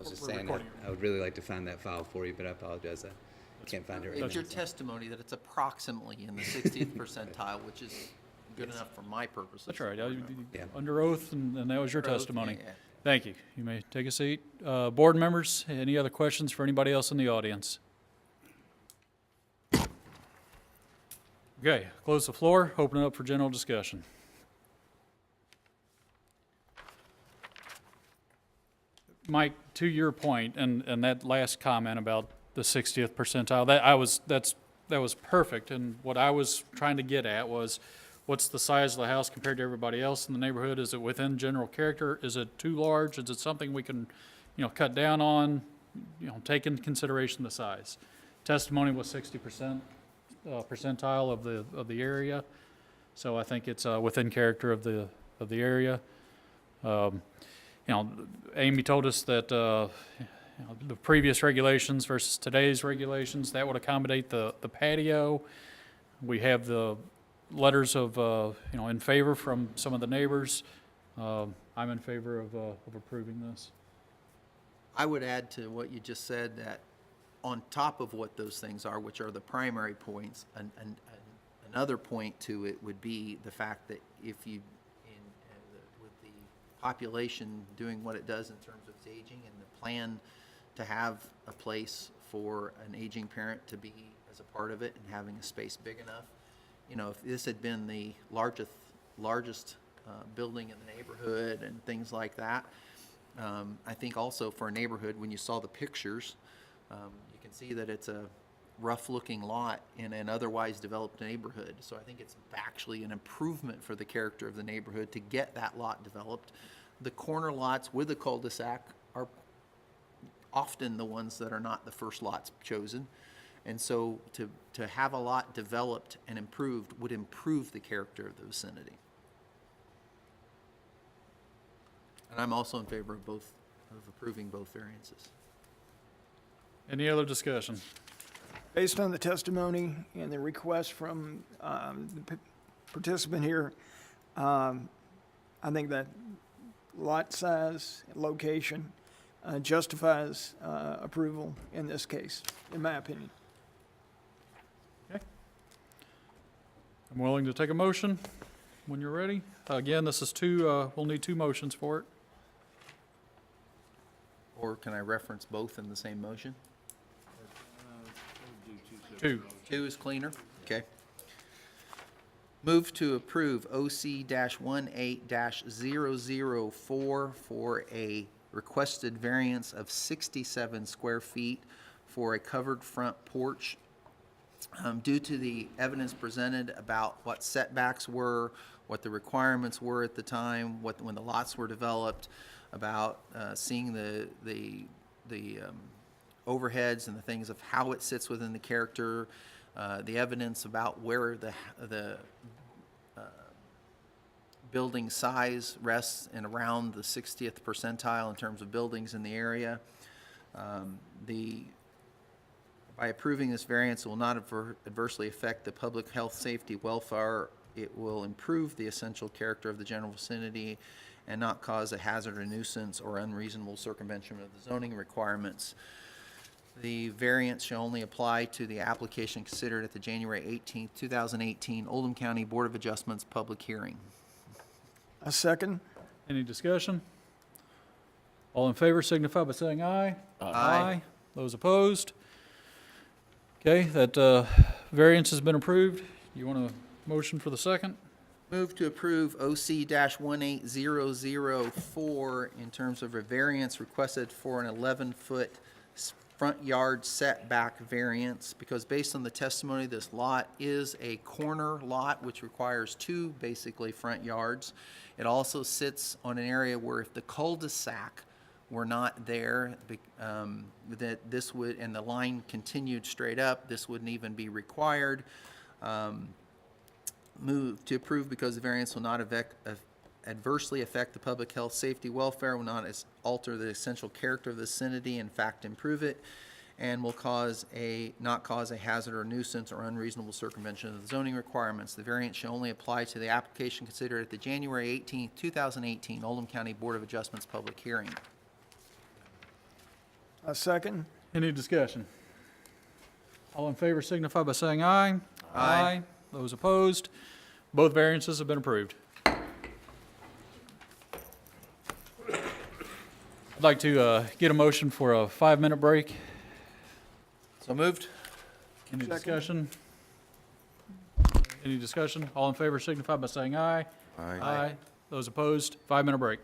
was just we're saying, recording. I would really like to find that file for you, but I apologize. I can't find it right now. It's your testimony that it's approximately in the 60th percentile, which is good enough for my purposes. That's right. Yeah. Under oath, and that was your Under oath, testimony. yeah. Thank you. You may take a seat. Board members, any other questions for anybody else in the audience? Okay, close the floor, open it up for general discussion. Mike, to your point, and that last comment about the 60th percentile, that was perfect. And what I was trying to get at was, what's the size of the house compared to everybody else in the neighborhood? Is it within general character? Is it too large? Is it something we can, cut down on? Take into consideration the size. Testimony was 60% percentile of the area, so I think it's within character of the area. Amy told us that the previous regulations versus today's regulations, that would accommodate the patio. We have the letters of in favor from some of the neighbors. I'm in favor of approving this. I would add to what you just said that on top of what those things are, which are the primary points, another point to it would be the fact that if you, with the population doing what it does in terms of its aging and the plan to have a place for an aging parent to be as a part of it and having a space big enough, if this had been the largest building in the neighborhood and things like that, I think also for a neighborhood, when you saw the pictures, you can see that it's a rough-looking lot in an otherwise developed neighborhood. So I think it's actually an improvement for the character of the neighborhood to get that lot developed. The corner lots with the cul-de-sac are often the ones that are not the first lots chosen. And so to have a lot developed and improved would improve the character of the vicinity. And I'm also in favor of approving both variances. Any other discussion? Based on the testimony and the request from the participant here, I think that lot size, location justifies approval in this case, in my opinion. Okay. I'm willing to take a motion. when you're ready. Again, this is we'll need 2 motions for it. Or can I reference both in the same motion? We'll do 2 separate 2. motions. 2 is cleaner? Okay. Move to approve OC-18-004 for a requested variance of 67 square feet for a covered front porch. Due to the evidence presented about what setbacks were, what the requirements were at the time, when the lots were developed, about seeing the overheads and the things of how it sits within the character, the evidence about where the building size rests and around the 60th percentile in terms of buildings in the area. By approving this variance, it will not adversely affect the public health, safety, welfare. It will improve the essential character of the general vicinity and not cause a hazard or nuisance or unreasonable circumvention of the zoning requirements. The variance shall only apply to the application considered at the January 18th, 2018 Oldham County Board of Adjustments public hearing. A second? Any discussion? All in favor signify by saying aye. Aye. Those opposed? Okay, that variance has been approved. You want a motion for the second? Move to approve OC-18004 in terms of a variance requested for an 11-foot front yard setback variance, because based on the testimony, this lot is a corner lot, which requires 2 basically front yards. It also sits on an area where if the cul-de-sac were not there, that this would, and the line continued straight up, this wouldn't even be required. Move to approve because the variance will not adversely affect the public health, safety, welfare, will not alter the essential character of the vicinity, in fact improve it, and will not cause a hazard or nuisance or unreasonable circumvention of the zoning requirements. The variance shall only apply to the application considered at the January 18th, 2018 Oldham County Board of Adjustments public hearing. A second? Any discussion? All in favor signify by saying aye. Aye. Those opposed? Both variances have been approved. I'd like to get a motion for a 5-minute break. So moved? Any Second. discussion? Any discussion? All in favor signify by saying aye. Aye. Those opposed? 5-minute break.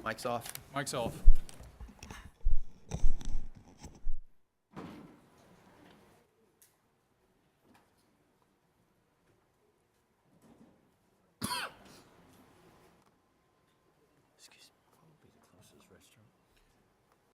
Mike's off. Mike's off.